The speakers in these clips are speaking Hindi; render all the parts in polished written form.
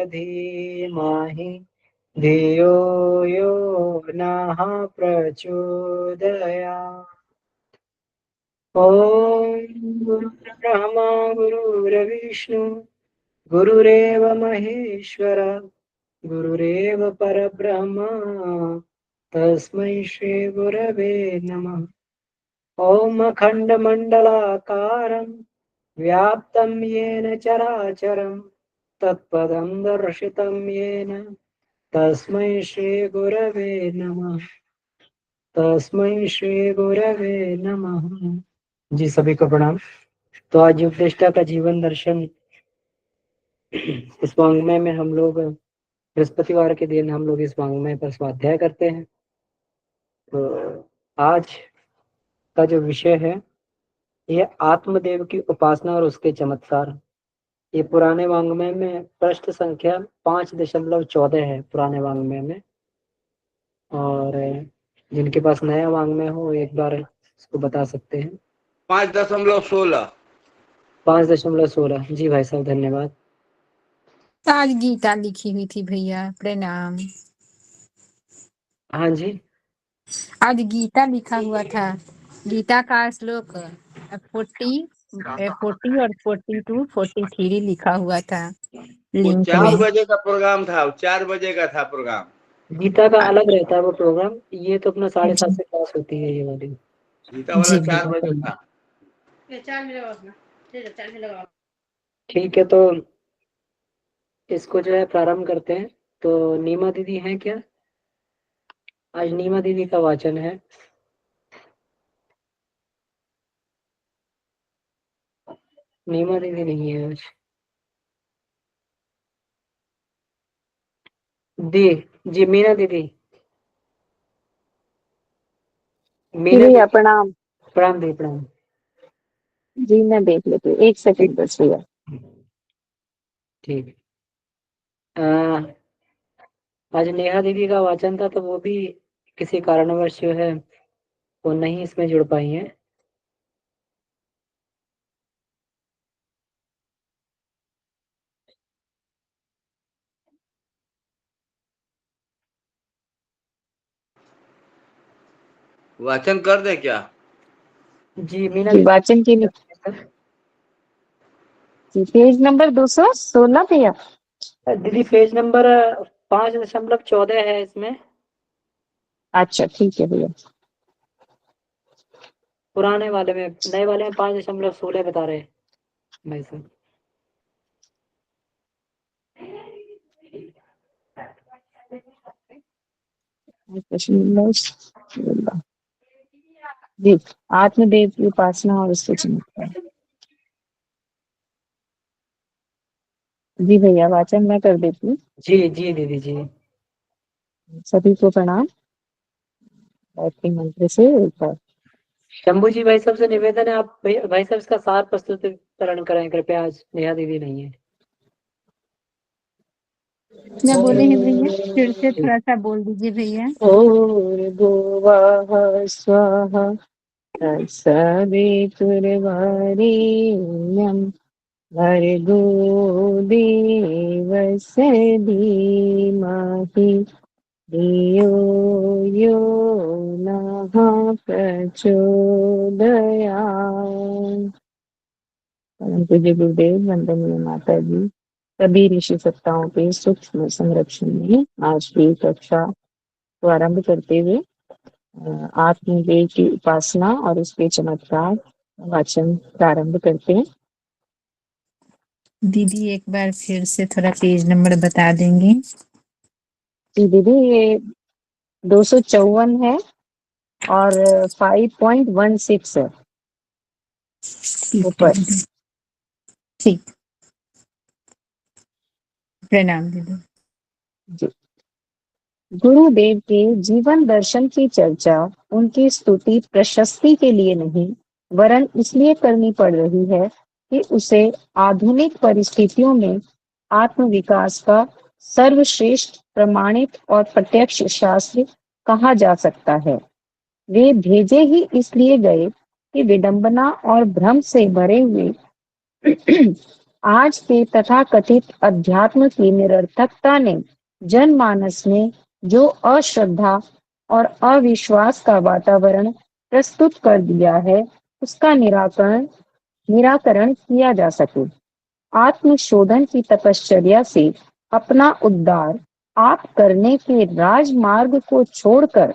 धीमहि धियो यो नः प्रचोदयात्। ॐ गुरुर्ब्रह्मा गुरुर्विष्णु गुरुरेव महेश्वर गुरुरेव परब्रह्म तस्मै श्री गुरवे नमः। ॐ अखण्डमण्डलाकारं व्याप्तं येन चराचरं तत्पदं दर्शितं येन तस्मै श्री गुरवे नमः। तस्मै श्री गुरवे नमः। जी सभी को प्रणाम। तो आज उपदेष्टा का जीवन दर्शन इस वाङ्मय में हम लोग बृहस्पतिवार के दिन हम लोग इस वाङ्मय पर स्वाध्याय करते हैं। तो आज का जो विषय है ये आत्मदेव की उपासना और उसके चमत्कार। ये पुराने वाङ्मय में पृष्ठ संख्या 5.14 है पुराने वाङ्मय में, और जिनके पास नया वाङ्मय हो एक बार इसको बता सकते हैं। 5.16 5.16। जी भाई साहब धन्यवाद। आज गीता लिखी हुई थी भैया, प्रणाम। हाँ जी, आज गीता लिखा हुआ था। गीता का श्लोक 40 और 42 43 लिखा हुआ था वो लिंक 4 में। बजे का प्रोग्राम था, 4 बजे का था प्रोग्राम। गीता का अलग रहता है वो प्रोग्राम, ये तो अपना 7:30 से क्लास होती है ये वाली। गीता वाला जी 4 भैया बजे था। ठीक है, तो इसको जो है प्रारंभ करते हैं। तो नीमा दीदी हैं क्या? आज नीमा दीदी का वाचन है। नीमा दीदी नहीं है आज। दी जी मीना दीदी, मीना भैया दीदी प्रणाम। प्रणाम दी प्रणाम। जी मैं देख लेती हूँ, 1 सेकंड बस भैया। ठीक है। आज नेहा दीदी का वाचन था तो वो भी किसी कारणवश जो है वो नहीं इसमें जुड़ पाई हैं। वाचन कर दे क्या? जी मीना जी वाचन के लिए पेज नंबर 216 भैया। दीदी पेज नंबर 5.14 है इसमें। अच्छा ठीक है भैया। पुराने वाले में, नए वाले में 5.16 बता रहे हैं भाई साहब। जी आत्मदेव की उपासना और उसके चमत्कार। जी भैया वाचन मैं कर देती हूँ। जी जी दीदी जी। सभी को प्रणाम। गायत्री मंत्र से एक बार। शंभू जी भाई साहब से निवेदन है, आप भाई साहब इसका सार प्रस्तुतिकरण करें कृपया। आज नेहा दीदी नहीं है। क्या बोले हैं भैया, फिर से थोड़ा सा बोल दीजिए भैया। और गोवाः स्वाहा सवितुर्वरेण्यं भर्गो देवस्य धीमहि धियो यो नः प्रचोदयात्। परम पूज्य गुरुदेव, वंदनीय माता जी, सभी ऋषि सत्ताओं के सूक्ष्म संरक्षण में आज की कक्षा को आरंभ करते हुए आत्मदेव की उपासना और उसके चमत्कार वाचन प्रारंभ करते हैं। दीदी एक बार फिर से थोड़ा पेज नंबर बता देंगे? जी दीदी ये 254 है और 5.16 है ऊपर। ठीक, प्रणाम दीदी। जी गुरुदेव के जीवन दर्शन की चर्चा उनकी स्तुति प्रशस्ति के लिए नहीं वरन इसलिए करनी पड़ रही है कि उसे आधुनिक परिस्थितियों में आत्म विकास का सर्वश्रेष्ठ प्रमाणित और प्रत्यक्ष शास्त्र कहा जा सकता है। वे भेजे ही इसलिए गए कि विडंबना और भ्रम से भरे हुए आज के तथाकथित अध्यात्म की निरर्थकता ने जनमानस में जो अश्रद्धा और अविश्वास का वातावरण प्रस्तुत कर दिया है, उसका निराकरण किया जा सके। आत्मशोधन की तपश्चर्या से अपना उद्धार आप करने के राजमार्ग को छोड़कर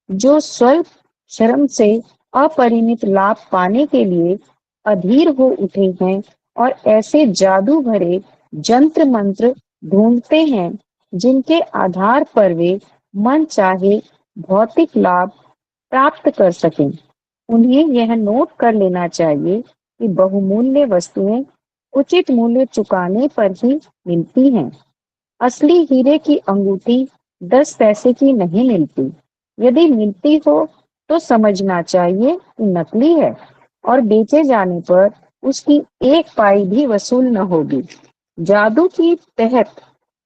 जो स्वल्प श्रम से अपरिमित लाभ पाने के लिए अधीर हो उठे हैं और ऐसे जादू भरे जंत्र मंत्र ढूंढते हैं जिनके आधार पर वे मन चाहे भौतिक लाभ प्राप्त कर सकें, उन्हें यह नोट कर लेना चाहिए कि बहुमूल्य वस्तुएं उचित मूल्य चुकाने पर ही मिलती हैं। असली हीरे की अंगूठी 10 पैसे की नहीं मिलती। यदि मिलती हो तो समझना चाहिए कि नकली है और बेचे जाने पर उसकी एक पाई भी वसूल न होगी। जादू की तहत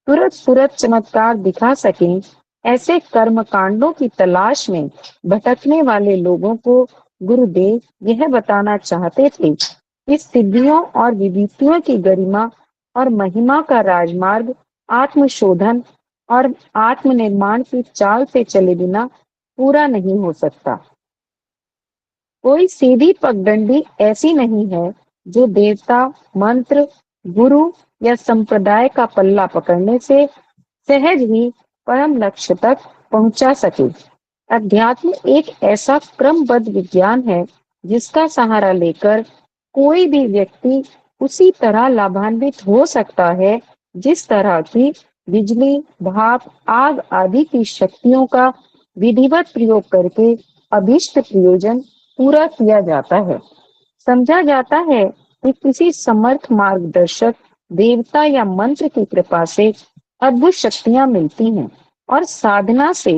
तुरंत चमत्कार दिखा सकें, ऐसे कर्म कांडों की तलाश में भटकने वाले लोगों को गुरुदेव यह बताना चाहते थे कि सिद्धियों और विभूतियों की गरिमा और महिमा का राजमार्ग आत्मशोधन और आत्मनिर्माण की चाल से चले बिना पूरा नहीं हो सकता। कोई सीधी पगडंडी ऐसी नहीं है जो देवता, मंत्र, गुरु या संप्रदाय का पल्ला पकड़ने से सहज ही परम लक्ष्य तक पहुंचा सके। अध्यात्म एक ऐसा क्रमबद्ध विज्ञान है जिसका सहारा लेकर कोई भी व्यक्ति उसी तरह लाभान्वित हो सकता है जिस तरह की बिजली, भाप, आग आदि की शक्तियों का विधिवत प्रयोग करके अभीष्ट प्रयोजन पूरा किया जाता है। समझा जाता है कि किसी समर्थ मार्गदर्शक, देवता या मंत्र की कृपा से अद्भुत शक्तियां मिलती हैं और साधना से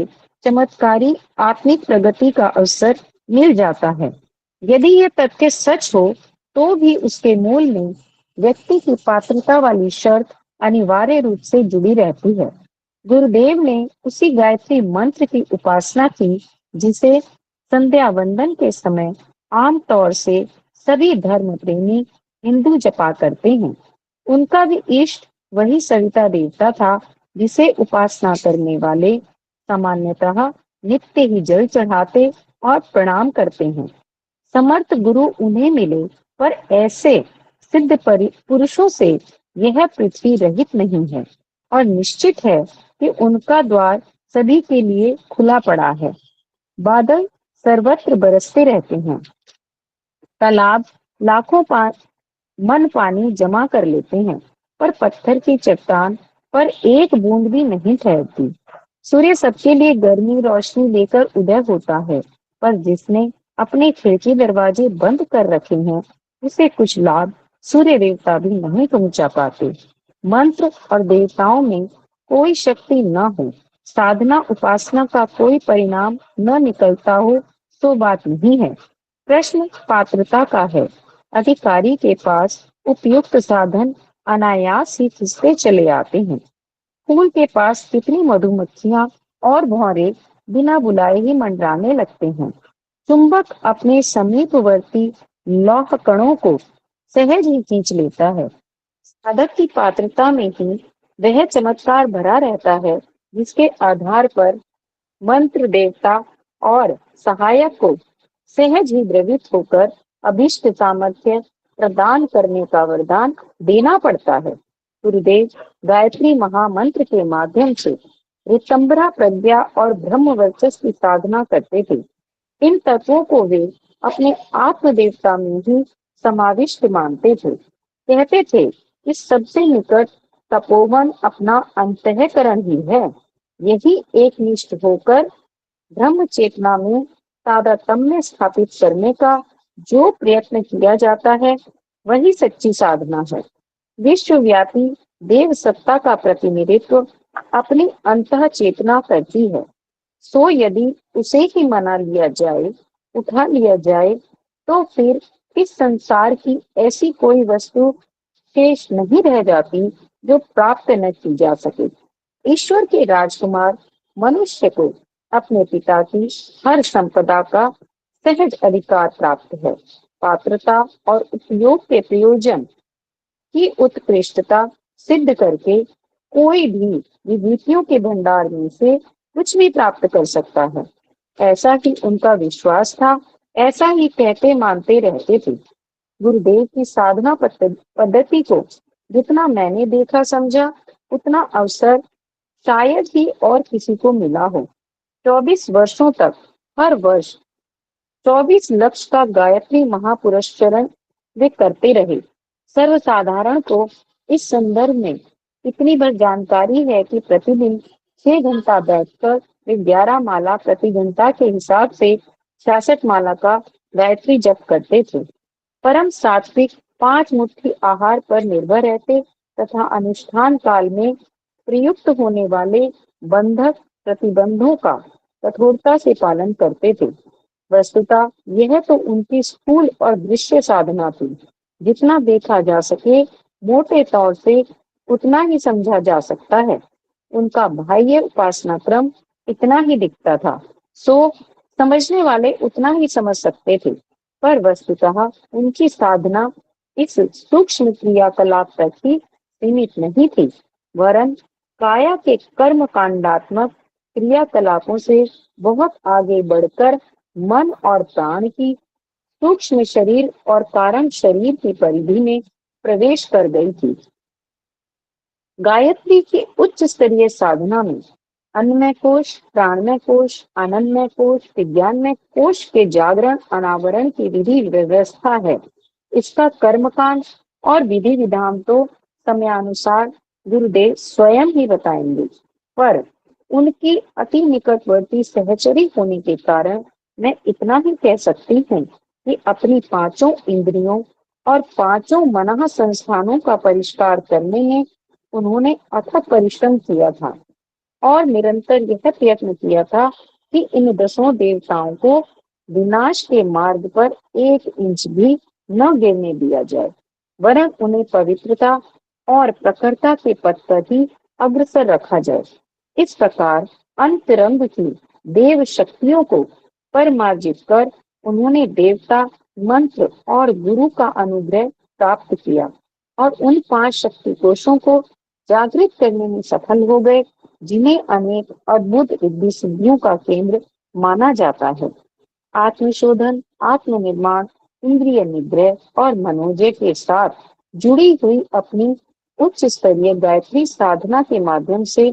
चमत्कारी आत्मिक प्रगति का अवसर मिल जाता है। यदि यह तथ्य सच हो तो भी उसके मूल में व्यक्ति की पात्रता वाली शर्त अनिवार्य रूप से जुड़ी रहती है। गुरुदेव ने उसी गायत्री मंत्र की उपासना की जिसे संध्या वंदन के समय आमतौर से सभी धर्म प्रेमी हिंदू जपा करते हैं। उनका भी इष्ट वही सविता देवता था जिसे उपासना करने वाले सामान्यतः नित्य ही जल चढ़ाते और प्रणाम करते हैं। समर्थ गुरु उन्हें मिले, पर ऐसे सिद्ध पुरुषों से यह पृथ्वी रहित नहीं है और निश्चित है कि उनका द्वार सभी के लिए खुला पड़ा है। बादल सर्वत्र बरसते रहते हैं, तालाब लाखों मन पानी जमा कर लेते हैं, पर पत्थर की चट्टान पर एक बूंद भी नहीं ठहरती। सूर्य सबके लिए गर्मी रोशनी लेकर उदय होता है, पर जिसने अपने खिड़की दरवाजे बंद कर रखे हैं उसे कुछ लाभ सूर्य देवता भी नहीं पहुंचा पाते। मंत्र और देवताओं में कोई शक्ति न हो, साधना उपासना का कोई परिणाम न निकलता हो तो बात नहीं है। प्रश्न पात्रता का है। अधिकारी के पास उपयुक्त साधन अनायास ही खिसते चले आते हैं। फूल के पास कितनी मधुमक्खियां और भौरे बिना बुलाए ही मंडराने लगते हैं। चुंबक अपने समीपवर्ती लौह कणों को सहज ही खींच लेता है। साधक की पात्रता में ही वह चमत्कार भरा रहता है जिसके आधार पर मंत्र देवता और सहायक को सहज ही द्रवित होकर अभिष्ट सामर्थ्य प्रदान करने का वरदान देना पड़ता है। गुरुदेव गायत्री महामंत्र के माध्यम से ऋतंभरा प्रज्ञा और ब्रह्म वर्चस्व की साधना करते थे। इन तत्वों को वे अपने आत्म देवता में ही समाविष्ट मानते थे। कहते थे कि सबसे निकट तपोवन अपना अंतःकरण ही है। यही एक निष्ठ होकर ब्रह्म चेतना में तादात्म्य स्थापित करने का जो प्रयत्न किया जाता है वही सच्ची साधना है। विश्वव्यापी देव सत्ता का प्रतिनिधित्व अपनी अंतः चेतना करती है। सो यदि उसे ही मना लिया जाए, उठा लिया जाए, तो फिर इस संसार की ऐसी कोई वस्तु शेष नहीं रह जाती जो प्राप्त न की जा सके। ईश्वर के राजकुमार मनुष्य को अपने पिता की हर संपदा का सहज अधिकार प्राप्त है। पात्रता और उपयोग के प्रयोजन की उत्कृष्टता सिद्ध करके कोई भी विभूतियों के भंडार में से कुछ भी प्राप्त कर सकता है। ऐसा ही उनका विश्वास था, ऐसा ही कहते मानते रहते थे। गुरुदेव की साधना पद्धति को जितना मैंने देखा समझा, उतना अवसर शायद ही और किसी को मिला हो। 24 वर्षों तक हर वर्ष 24 लक्ष का गायत्री महापुरस्चरण वे करते रहे। सर्वसाधारण को इस संदर्भ में इतनी भर जानकारी है कि प्रतिदिन 6 घंटा बैठकर वे 11 माला प्रति घंटा के हिसाब से 66 माला का गायत्री जप करते थे। परम सात्विक 5 मुट्ठी आहार पर निर्भर रहते तथा अनुष्ठान काल में प्रयुक्त होने वाले बंधक प्रतिबंधों का कठोरता से पालन करते थे। वस्तुतः यह तो उनकी स्थूल और दृश्य साधना थी। जितना देखा जा सके मोटे तौर से उतना ही समझा जा सकता है। उनका बाह्य उपासना क्रम इतना ही दिखता था, सो समझने वाले उतना ही समझ सकते थे। पर वस्तुतः उनकी साधना इस सूक्ष्म क्रियाकलाप तक ही सीमित नहीं थी, वरन काया के कर्म कांडात्मक क्रियाकलापों से बहुत आगे बढ़कर मन और प्राण की सूक्ष्म शरीर और कारण शरीर की परिधि में प्रवेश कर गई थी। गायत्री की उच्च स्तरीय साधना में अन्नमय कोश, प्राणमय कोश, आनंदमय कोश, विज्ञानमय कोश के जागरण अनावरण की विधि व्यवस्था है। इसका कर्मकांड और विधि विधान तो समयानुसार गुरुदेव स्वयं ही बताएंगे, पर उनकी अति निकटवर्ती सहचरी होने के कारण मैं इतना ही कह सकती हूँ कि अपनी 5 इंद्रियों और 5 मनः संस्थानों का परिष्कार करने में उन्होंने अथक परिश्रम किया था और निरंतर यह प्रयत्न किया था कि इन 10 देवताओं को विनाश के मार्ग पर 1 इंच भी न गिरने दिया जाए, वरन उन्हें पवित्रता और प्रखरता के पथ पर ही अग्रसर रखा जाए। इस प्रकार अंतरंग की देव शक्तियों को परमार्जित कर उन्होंने देवता मंत्र और गुरु का अनुग्रह प्राप्त किया और उन 5 शक्ति कोशों को जागृत करने में सफल हो गए, जिन्हें अनेक अद्भुत रिद्धि सिद्धियों का केंद्र माना जाता है। आत्मशोधन, आत्मनिर्माण, इंद्रिय निग्रह और मनोजय के साथ जुड़ी हुई अपनी उच्च स्तरीय गायत्री साधना के माध्यम से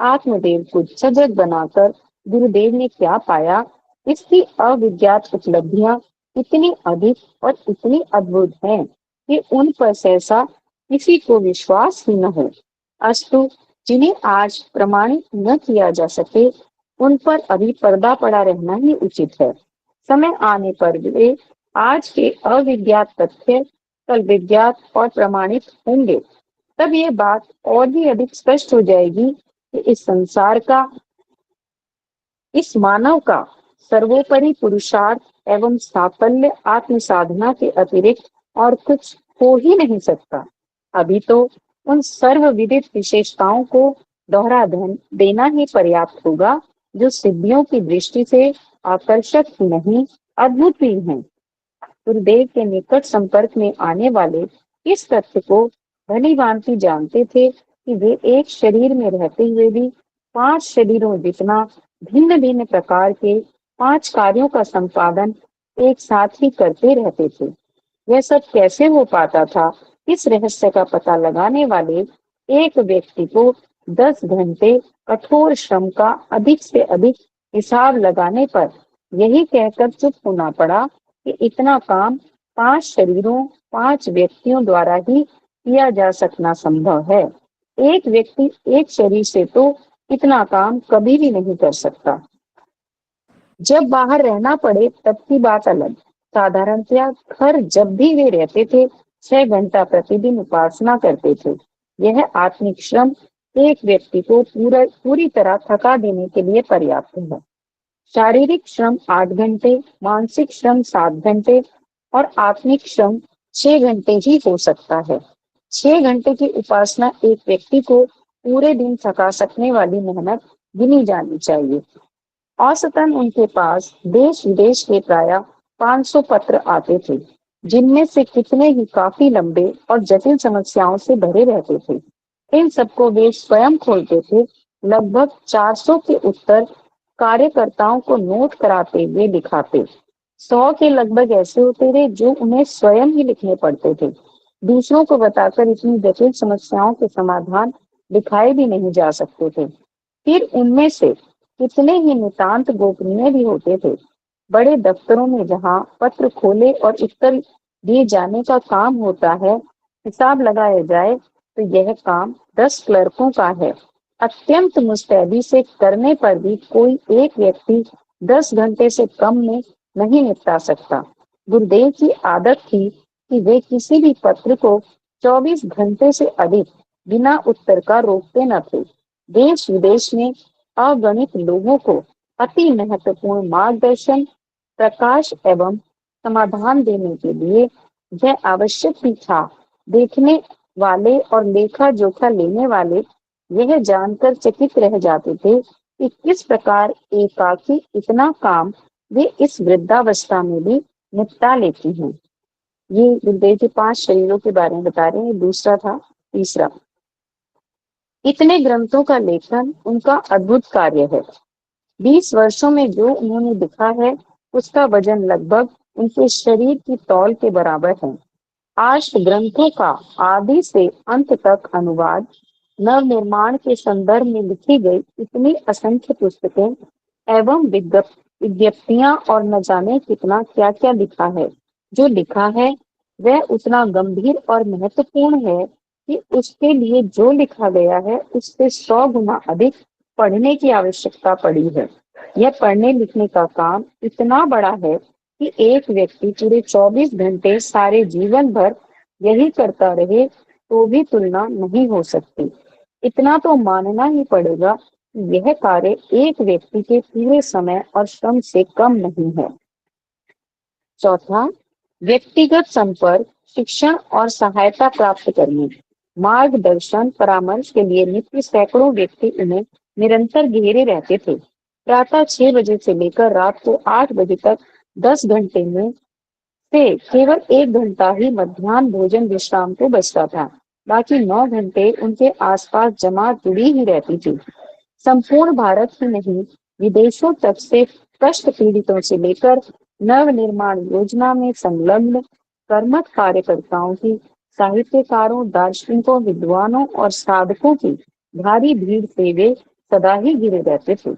आत्मदेव को सजग बनाकर गुरुदेव ने क्या पाया, इसकी अविज्ञात उपलब्धियां इतनी अधिक और इतनी अद्भुत हैं कि उन पर सहसा किसी को विश्वास ही न हो। अस्तु, जिन्हें आज प्रमाणित न किया जा सके उन पर अभी पर्दा पड़ा रहना ही उचित है। समय आने पर वे आज के अविज्ञात तथ्य कल विज्ञात और प्रमाणित होंगे। तब ये बात और भी अधिक स्पष्ट हो जाएगी कि इस संसार का, इस मानव का सर्वोपरि पुरुषार्थ एवं साफल्य आत्म साधना के अतिरिक्त और कुछ हो ही नहीं सकता। अभी तो उन सर्वविदित विशेषताओं को दोहरा देना ही पर्याप्त होगा, जो सिद्धियों की दृष्टि से आकर्षक ही नहीं अद्भुत भी हैं। गुरुदेव के निकट संपर्क में आने वाले इस तथ्य को भली भांति जानते थे कि वे एक शरीर में रहते हुए भी 5 शरीरों जितना भिन्न भिन्न प्रकार के 5 कार्यों का संपादन एक साथ ही करते रहते थे। यह सब कैसे हो पाता था, इस रहस्य का पता लगाने वाले एक व्यक्ति को 10 घंटे कठोर श्रम का अधिक से अधिक हिसाब लगाने पर यही कहकर चुप होना पड़ा कि इतना काम 5 शरीरों 5 व्यक्तियों द्वारा ही किया जा सकना संभव है। एक व्यक्ति एक शरीर से तो इतना काम कभी भी नहीं कर सकता। जब बाहर रहना पड़े तब की बात अलग। साधारणतया घर जब भी वे रहते थे 6 घंटा प्रतिदिन उपासना करते थे। यह आत्मिक श्रम एक व्यक्ति को पूरी तरह थका देने के लिए पर्याप्त है। शारीरिक श्रम 8 घंटे, मानसिक श्रम 7 घंटे और आत्मिक श्रम 6 घंटे ही हो सकता है। 6 घंटे की उपासना एक व्यक्ति को पूरे दिन थका सकने वाली मेहनत गिनी जानी चाहिए। औसतन उनके पास देश विदेश के प्राय 500 पत्र आते थे। जिनमें से कितने ही काफी लंबे और जटिल समस्याओं से भरे रहते थे। इन सबको वे स्वयं खोलते थे। लगभग 400 के उत्तर कार्यकर्ताओं को नोट कराते हुए दिखाते। 100 के लगभग ऐसे होते थे जो उन्हें स्वयं ही लिखने पड़ते थे। दूसरों को बताकर इतनी जटिल समस्याओं के समाधान दिखाए भी नहीं जा सकते थे। फिर उनमें से कितने ही नितांत गोपनीय भी होते थे। बड़े दफ्तरों में जहां पत्र खोले और उत्तर दिए जाने का काम होता है, हिसाब लगाया जाए तो यह काम 10 क्लर्कों का है। अत्यंत मुस्तैदी से करने पर भी कोई एक व्यक्ति 10 घंटे से कम में नहीं निपटा सकता। गुरुदेव की आदत थी कि वे किसी भी पत्र को 24 घंटे से अधिक बिना उत्तर का रोकते न थे। देश विदेश में अगणित लोगों को अति महत्वपूर्ण मार्गदर्शन, प्रकाश एवं समाधान देने के लिए यह आवश्यक भी था। देखने वाले और लेखा जोखा लेने वाले यह जानकर चकित रह जाते थे कि किस प्रकार एकाकी इतना काम वे इस वृद्धावस्था में भी निपटा लेती हैं। ये गुरुदेव के 5 शरीरों के बारे में बता रहे हैं। दूसरा था तीसरा, इतने ग्रंथों का लेखन उनका अद्भुत कार्य है। 20 वर्षों में जो उन्होंने लिखा है उसका वजन लगभग उनके शरीर की तौल के बराबर है। आज ग्रंथों का आदि से अंत तक अनुवाद, नव निर्माण के संदर्भ में लिखी गई इतनी असंख्य पुस्तकें एवं विज्ञप्तियां और न जाने कितना क्या क्या लिखा है। जो लिखा है वह उतना गंभीर और महत्वपूर्ण है कि उसके लिए जो लिखा गया है उससे 100 गुना अधिक पढ़ने की आवश्यकता पड़ी है। यह पढ़ने लिखने का काम इतना बड़ा है कि एक व्यक्ति पूरे 24 घंटे सारे जीवन भर यही करता रहे तो भी तुलना नहीं हो सकती। इतना तो मानना ही पड़ेगा कि यह कार्य एक व्यक्ति के पूरे समय और श्रम से कम नहीं है। चौथा, व्यक्तिगत संपर्क, शिक्षण और सहायता प्राप्त करने, मार्गदर्शन, परामर्श के लिए नित्य सैकड़ों व्यक्ति उन्हें निरंतर घेरे रहते थे। प्रातः 6 बजे से लेकर रात को 8 बजे तक 10 घंटे में से केवल 1 घंटा ही मध्याह्न भोजन विश्राम को बचता था। बाकी 9 घंटे उनके आसपास जमात जुड़ी ही रहती थी। संपूर्ण भारत ही नहीं, विदेशों तक से कष्ट पीड़ितों से लेकर नव निर्माण योजना में संलग्न कर्मठ कार्यकर्ताओं की, साहित्यकारों, दार्शनिकों, विद्वानों और साधकों की भारी भीड़ से वे सदा ही घिरे रहते थे।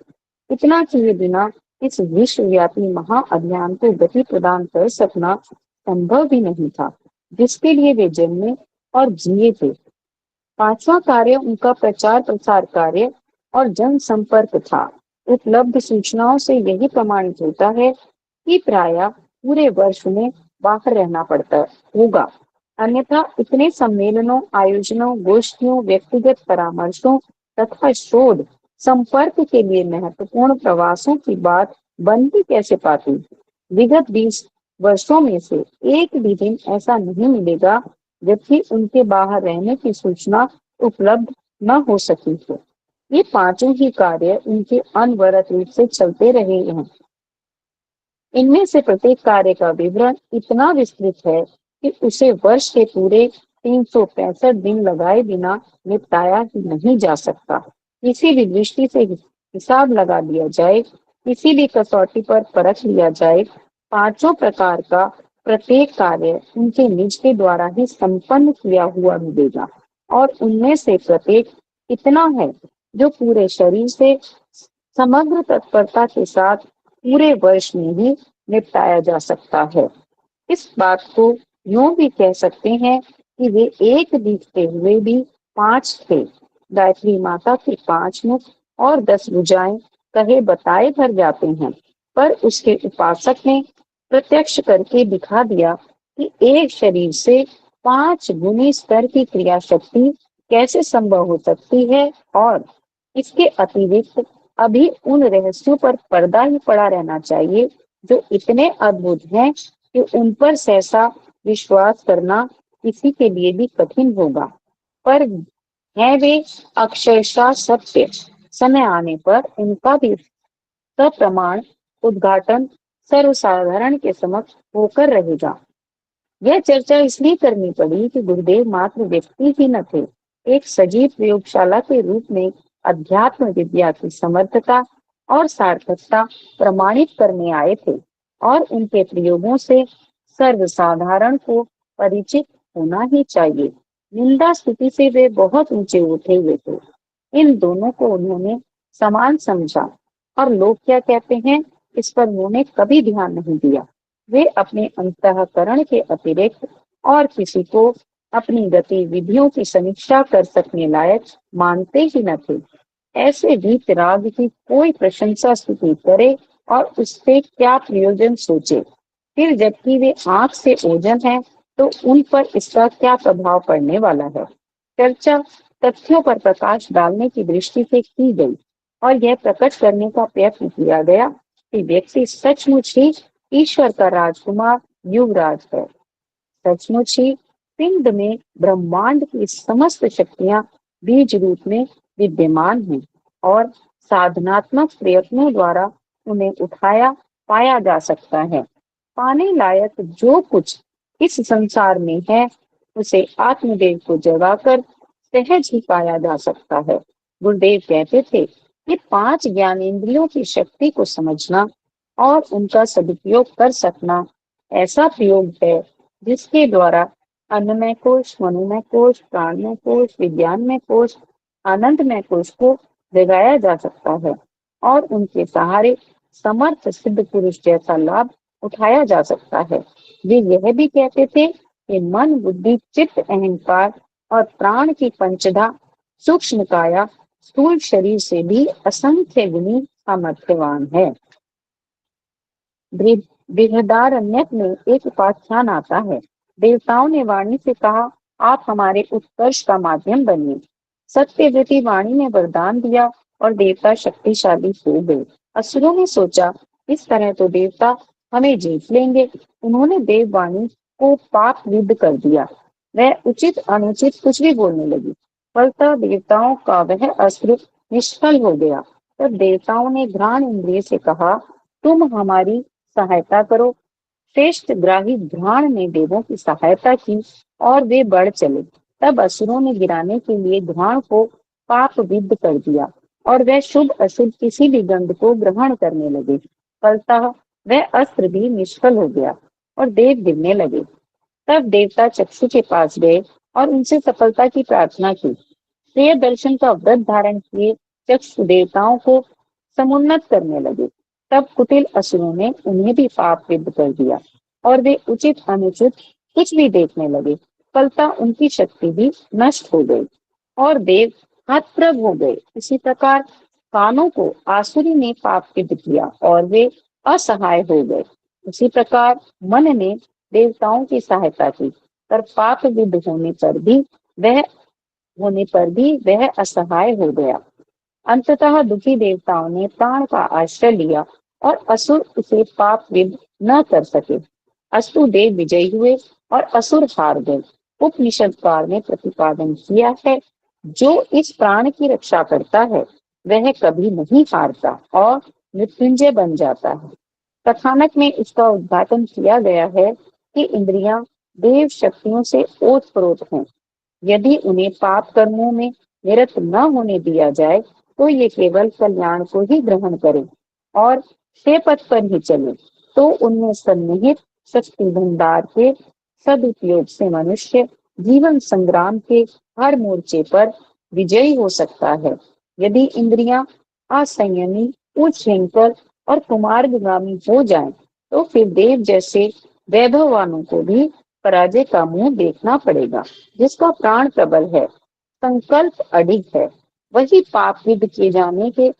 इतना किए बिना इस विश्वव्यापी महाअभियान को गति प्रदान कर सकना संभव भी नहीं था जिसके लिए वे जन्मे और जिए थे। 5वां कार्य उनका प्रचार प्रसार कार्य और जनसंपर्क था। उपलब्ध सूचनाओं से यही प्रमाणित होता है कि प्रायः पूरे वर्ष में बाहर रहना पड़ता होगा, अन्यथा इतने सम्मेलनों, आयोजनों, गोष्ठियों, व्यक्तिगत परामर्शों तथा शोध संपर्क के लिए महत्वपूर्ण प्रवासों की बात बन ही कैसे पाती। विगत 20 वर्षों में से एक भी दिन ऐसा नहीं मिलेगा जबकि उनके बाहर रहने की सूचना उपलब्ध न हो सकी हो। ये पांचों ही कार्य उनके अनवरत रूप से चलते रहे हैं। इनमें से प्रत्येक कार्य का विवरण इतना विस्तृत है कि उसे वर्ष के पूरे 365 दिन लगाए बिना निपटाया ही नहीं जा सकता। किसी भी दृष्टि से हिसाब लगा दिया जाए, किसी भी कसौटी पर परख लिया जाए, पांचों प्रकार का प्रत्येक कार्य उनके निज के द्वारा ही संपन्न किया हुआ मिलेगा और उनमें से प्रत्येक इतना है जो पूरे शरीर से समग्र तत्परता के साथ पूरे वर्ष में ही निपटाया जा सकता है। इस बात को यूं भी कह सकते हैं कि वे एक दिखते हुए भी 5 थे। गायत्री माता के 5 मुख और 10 भुजाएं कहे बताए भर जाते हैं, पर उसके उपासक ने प्रत्यक्ष करके दिखा दिया कि एक शरीर से 5 गुनी स्तर की क्रिया शक्ति कैसे संभव हो सकती है और इसके अतिरिक्त अभी उन रहस्यों पर पर्दा ही पड़ा रहना चाहिए जो इतने अद्भुत हैं कि उन पर सहसा विश्वास करना किसी के लिए भी कठिन होगा, पर है वे अक्षरशः सत्य। समय आने पर उनका भी सप्रमाण उद्घाटन सर्वसाधारण के समक्ष होकर रहेगा। यह चर्चा इसलिए करनी पड़ी कि गुरुदेव मात्र व्यक्ति ही न थे, एक सजीव प्रयोगशाला के रूप में अध्यात्म विद्या की समर्थता और सार्थकता प्रमाणित करने आए थे और उनके प्रयोगों से सर्वसाधारण को परिचित होना ही चाहिए। निंदा स्थिति से वे बहुत ऊंचे उठे हुए थे। इन दोनों को उन्होंने समान समझा और लोग क्या कहते हैं इस पर उन्होंने कभी ध्यान नहीं दिया। वे अपने अंतःकरण के अतिरिक्त और किसी को अपनी गतिविधियों की समीक्षा कर सकने लायक मानते ही न थे। ऐसे वीतराग की कोई प्रशंसा स्तुति करे और उससे क्या प्रयोजन सोचे, फिर जबकि वे आंख से ओझल हैं तो उन पर इसका क्या प्रभाव पड़ने वाला है। चर्चा तथ्यों पर प्रकाश डालने की दृष्टि से की गई और यह प्रकट करने का प्रयत्न किया गया कि व्यक्ति सचमुच ही ईश्वर का राजकुमार युवराज है। सचमुच ही पिंड में ब्रह्मांड की समस्त शक्तियां बीज रूप में विद्यमान हैं और साधनात्मक प्रयत्नों द्वारा उन्हें उठाया पाया जा सकता है। पाने लायक जो कुछ इस संसार में है उसे आत्मदेव को जगाकर सहज ही पाया जा सकता है। गुरुदेव कहते थे कि 5 ज्ञानेंद्रियों की शक्ति को समझना और उनका सदुपयोग कर सकना ऐसा प्रयोग है जिसके द्वारा अन्नमय कोश, मनोमय कोश, प्राणमय कोश, विज्ञानमय कोश, आनंदमय कोश को जगाया जा सकता है और उनके सहारे समर्थ सिद्ध पुरुष जैसा लाभ उठाया जा सकता है। वे यह भी कहते थे कि मन, बुद्धि, चित्त, अहंकार और प्राण की पंचधा सूक्ष्म काया स्थूल शरीर से भी असंख्य गुणी सामर्थ्यवान है। बृहदारण्यक में एक उपाख्यान आता है। देवताओं ने वाणी से कहा, आप हमारे उत्कर्ष का माध्यम बनिए। सत्यव्रती वाणी ने वरदान दिया और देवता शक्तिशाली हो गए। असुरों ने सोचा इस तरह तो देवता हमें जीत लेंगे। उन्होंने देववाणी को पाप विद्ध कर दिया। वह उचित अनुचित कुछ भी बोलने लगी। फलतः देवताओं का वह अस्त्र निष्फल हो गया। तब देवताओं ने घ्राण इंद्रिय से कहा, तुम हमारी सहायता करो। श्रेष्ठ ग्राही घ्राण ने देवों की सहायता की और वे बढ़ चले। तब असुरों ने गिराने के लिए घ्राण को पाप विद्ध कर दिया और वह शुभ अशुभ किसी भी गंध को ग्रहण करने लगे। फलतः वह अस्त्र भी निष्फल हो गया और देव गिरने लगे। तब देवता चक्षु के पास गए और उनसे सफलता की प्रार्थना की। प्रिय दर्शन का व्रत धारण किए चक्षु देवताओं को समुन्नत करने लगे। तब कुटिल असुरों ने उन्हें भी पाप विद्ध कर दिया और वे उचित अनुचित कुछ भी देखने लगे। फलतः उनकी शक्ति भी नष्ट हो गई और देव हतप्रभ हो गए। इसी प्रकार कानों को आसुरी ने पाप विद्ध किया और वे असहाय हो गए। उसी प्रकार मन ने देवताओं की सहायता की, पर पाप विद्ध होने पर भी वह असहाय हो गया। अंततः दुखी देवताओं ने प्राण का आश्रय लिया और असुर उसे पाप विद्ध न कर सके। अस्तु देव विजयी हुए और असुर हार गए। उपनिषदकार ने प्रतिपादन किया है, जो इस प्राण की रक्षा करता है वह कभी नहीं हारता और मृत्युंजय बन जाता है। कथानक में इसका उद्घाटन किया गया है कि इंद्रियां देव शक्तियों से ओतप्रोत हैं। यदि उन्हें पाप कर्मों में निरत न होने दिया जाए तो ये केवल कल्याण को ही ग्रहण करें और से पथ पर ही चले, तो उनमें सन्निहित शक्ति भंडार के सदुपयोग से मनुष्य जीवन संग्राम के हर मोर्चे पर विजयी हो सकता है। यदि इंद्रियां असंयमी, उच्छृंखल और कुमार्गगामी हो जाएं, तो फिर देव जैसे वैभववानों को भी पराजय का मुंह देखना पड़ेगा। जिसका प्राण प्रबल है, संकल्प अडिग है, वही पाप विद्ध किए जाने के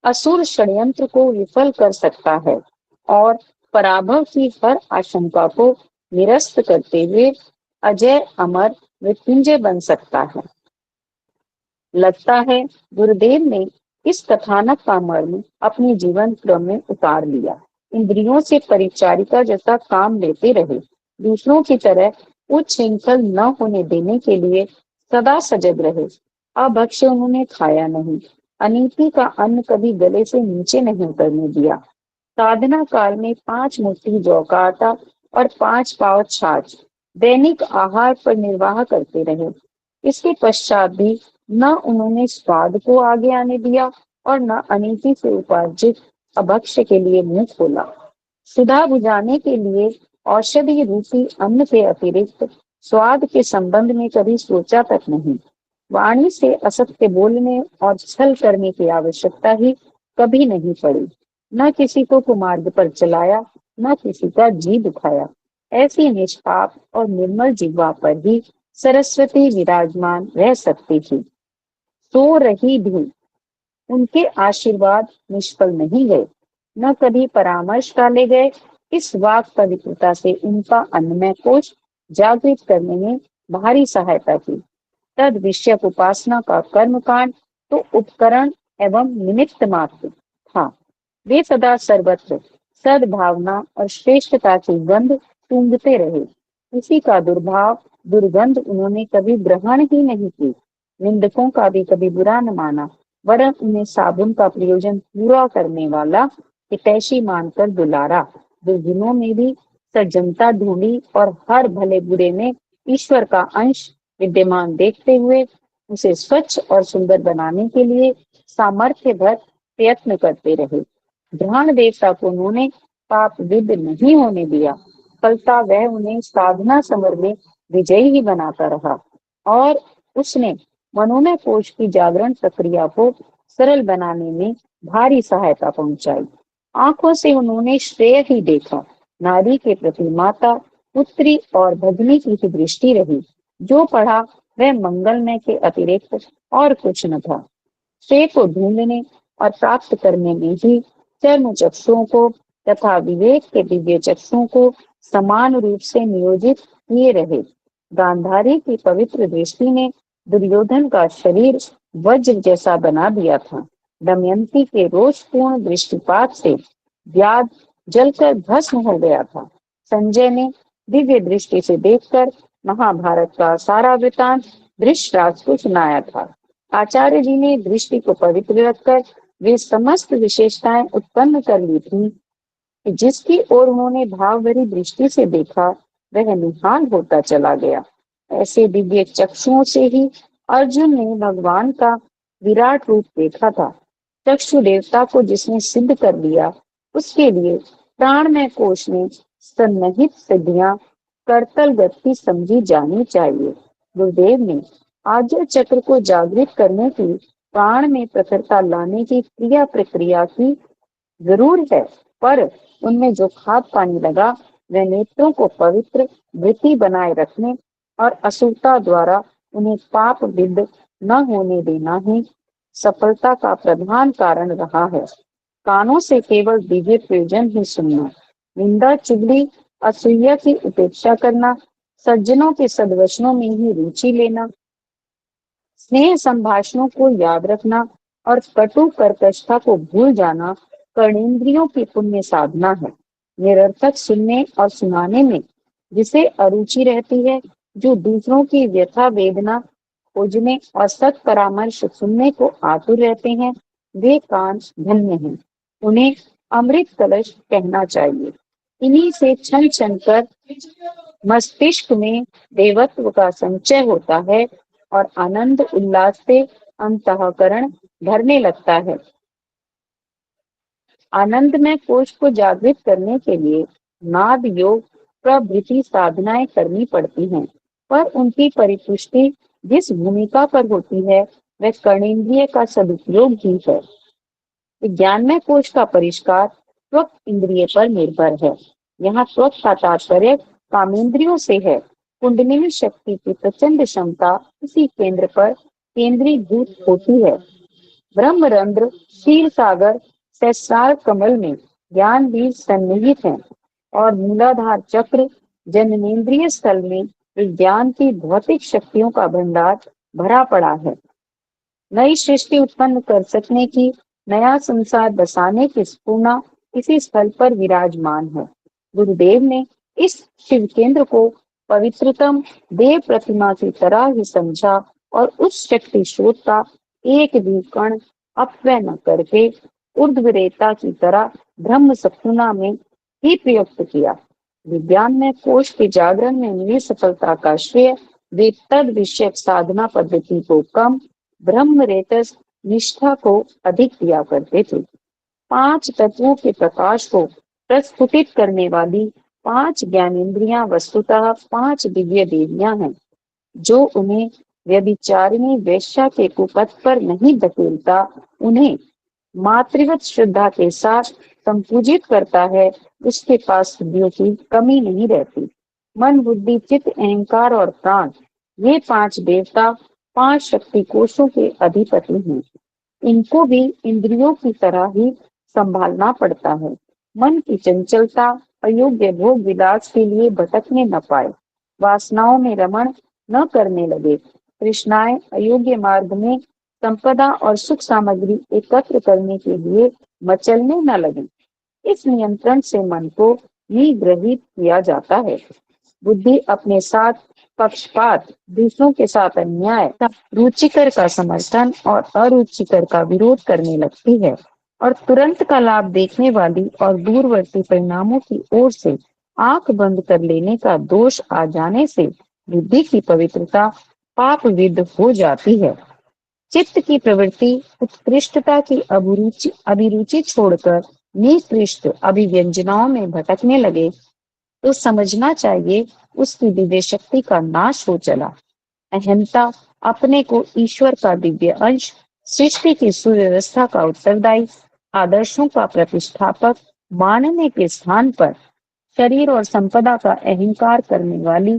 असुर षड्यंत्र को विफल कर सकता है और पराभव की हर आशंका को निरस्त करते हुए अजय अमर मृत्युंजय बन सकता है। लगता है गुरुदेव ने इस कथानक का मर्म अपने जीवन क्रम में उतार लिया। इंद्रियों से परिचारिका जैसा काम लेते रहे, दूसरों की तरह उच्छृंखल न होने देने के लिए सदा सजग रहे। अभक्ष्य उन्होंने खाया नहीं, अनीति का अन्न कभी गले से नीचे नहीं उतरने दिया। साधना काल में 5 मुट्ठी जौ का आटा और 5 पाव छाछ दैनिक आहार पर निर्वाह करते रहे। इसके पश्चात भी न उन्होंने स्वाद को आगे आने दिया और न अनीति से उपार्जित अभक्ष्य के लिए मुंह खोला। सुधा बुझाने के लिए औषधि रूपी अन्न के अतिरिक्त स्वाद के संबंध में कभी सोचा तक नहीं। वाणी से असत्य बोलने और छल करने की आवश्यकता ही कभी नहीं पड़ी। न किसी को कुमार्ग पर चलाया, न किसी का जी दुखाया। ऐसी निष्पाप और निर्मल जिह्वा पर ही सरस्वती विराजमान रह सकती थी। सो रही भी उनके आशीर्वाद निष्फल नहीं गए, न कभी परामर्श डाले गए। इस वाक पवित्रता से उनका अन्नमय कोश जागृत करने में भारी सहायता की। तद विषयक उपासना का कर्मकांड तो उपकरण एवं निमित्त मात्र था। वे सदा सर्वत्र सद्भावना और श्रेष्ठता की गंध सूंघते रहे। किसी का दुर्गंध उन्होंने कभी ग्रहण ही नहीं की। निंदकों का भी कभी बुरा न माना, वरन उन्हें साबुन का प्रयोजन पूरा करने वाला हितैषी मानकर दुलारा। दुर्गुणों में भी सज्जनता ढूंढी और हर भले बुरे में ईश्वर का अंश विद्यमान देखते हुए उसे स्वच्छ और सुंदर बनाने के लिए सामर्थ्य भर प्रयत्न करते रहे। ध्यान देवता को उन्होंने पाप विद नहीं होने दिया, फलता वह उन्हें साधना समर में विजयी ही बनाता रहा और उसने मनोमय कोश की जागरण प्रक्रिया को सरल बनाने में भारी सहायता पहुंचाई। आंखों से उन्होंने श्रेय ही देखा। नारी के प्रति माता, पुत्री और भगिनी की ही दृष्टि रही। जो पढ़ा वह मंगलमय के अतिरिक्त और कुछ न था। श्रेय को ढूंढने और प्राप्त करने में ही चर्म चक्षुओं को तथा विवेक के दिव्य चक्षुओं को समान रूप से नियोजित किए रहे। गांधारी की पवित्र दृष्टि ने दुर्योधन का शरीर वज्र जैसा बना दिया था। दमयंती के रोषपूर्ण दृष्टिपात से व्याध जलकर भस्म हो गया था। संजय ने दिव्य दृष्टि से देखकर महाभारत का सारा वृतांत धृतराष्ट्र को सुनाया था। आचार्य जी ने दृष्टि को पवित्र रखकर वे समस्त विशेषताएं उत्पन्न कर ली थी। जिसकी ओर उन्होंने भाव भरी दृष्टि से देखा वह निहाल होता चला गया। ऐसे दिव्य चक्षुओं से ही अर्जुन ने भगवान का विराट रूप देखा था। चक्षु देवता को जिसने सिद्ध कर लिया उसके लिए प्राणमय कोश में सन्निहित सिद्धियां करतल गति समझी जानी चाहिए। गुरुदेव ने आज्ञा चक्र को जागृत करने की, प्राण में प्रखरता लाने की क्रिया प्रक्रिया की जरूर है, पर उनमें जो खाद पानी लगा वह नेत्रों को पवित्र वृत्ति बनाए रखने और असुरता द्वारा उन्हें पाप विद न होने देना ही सफलता का प्रधान कारण रहा है। कानों से केवल दिव्य प्रयोजन ही सुनना, निंदा चुगली असूया की उपेक्षा करना, सज्जनों के सद्वचनों में ही रुचि लेना, स्नेह संभाषणों को याद रखना और कटु कर्कशता को भूल जाना कर्णेंद्रियों की पुण्य साधना है। निरर्थक सुनने और सुनाने में जिसे अरुचि रहती है, जो दूसरों की व्यथा वेदना खोजने और सत परामर्श सुनने को आतुर रहते हैं, वे कान धन्य हैं। उन्हें अमृत कलश कहना चाहिए। इन्हीं से छन छन कर मस्तिष्क में देवत्व का संचय होता है और आनंद उल्लास से अंतःकरण भरने लगता है। आनंदमय कोश को जागृत करने के लिए नाद योग प्रभृति साधनाएं करनी पड़ती हैं, पर उनकी परिपुष्टि जिस भूमिका पर होती है वह कर्णेंद्रिय का सदुपयोग ही है। ज्ञानमय कोश का परिष्कार त्वक इंद्रिय पर निर्भर है। यहाँ त्वक का तात्पर्य कामेंद्रियों से है। कुंडलिनी शक्ति की प्रचंड क्षमता इसी केंद्र पर केंद्रीभूत होती है। ब्रह्मरंध्र क्षीर सागर सहस्रार कमल में ज्ञान बीज सन्निहित है और मूलाधार चक्र जननेन्द्रिय स्थल में विज्ञान की भौतिक शक्तियों का भंडार भरा पड़ा है। नई सृष्टि उत्पन्न कर सकने की, नया संसार बसाने की स्फूर्णा इसी स्थल पर विराजमान है। गुरुदेव ने इस शिव केंद्र को पवित्रतम देव प्रतिमा की तरह ही समझा और उस शक्ति स्रोत का एक भी कण अपव्यय न करके ऊर्ध्वरेता की तरह ब्रह्म सकुना में ही प्रयुक्त किया। विज्ञान में कोश के जागरण में मिली सफलता का श्रेय वे तद विषयक साधना पद्धति को कम, ब्रह्मरेतस निष्ठा को अधिक दिया करते थे। 5 तत्वों के प्रकाश को प्रस्फुटित करने वाली 5 ज्ञानेंद्रियां वस्तुतः 5 दिव्य देवियां हैं, जो उन्हें व्यभिचारिणी वेश्या के कुपथ पर नहीं धकेलता, उन्हें मातृवत श्रद्धा के साथ संपूजित करता है, उसके पास सिद्धियों की कमी नहीं रहती। मन, बुद्धि, चित्त, अहंकार और प्राण, ये 5 देवता 5 शक्ति कोशों के अधिपति हैं। इनको भी इंद्रियों की तरह ही संभालना पड़ता है। मन की चंचलता अयोग्य भोग विलास के लिए भटकने न पाए, वासनाओं में रमण न करने लगे, तृष्णाएं अयोग्य मार्ग में संपदा और सुख सामग्री एकत्र करने के लिए मचलने न लगे। इस नियंत्रण से मन को निग्रहित किया जाता है। बुद्धि अपने साथ पक्षपात, दूसरों के साथ अन्याय, रुचिकर का समर्थन और अरुचिकर का विरोध करने लगती है और तुरंत का लाभ देखने वाली और दूरवर्ती परिणामों की ओर से आंख बंद कर लेने का दोष आ जाने से बुद्धि की पवित्रता पापविद हो जाती है। चित्त की प्रवृत्ति उत्कृष्टता की अभिरुचि छोड़कर निकृष्ट अभिव्यंजनाओं में भटकने लगे तो समझना चाहिए उसकी दिव्य शक्ति का नाश हो चला। अहंता अपने को ईश्वर का दिव्य अंश, सृष्टि की सुव्यवस्था का उत्तरदायी, आदर्शों का प्रतिष्ठापक मानने के स्थान पर शरीर और संपदा का अहंकार करने वाली,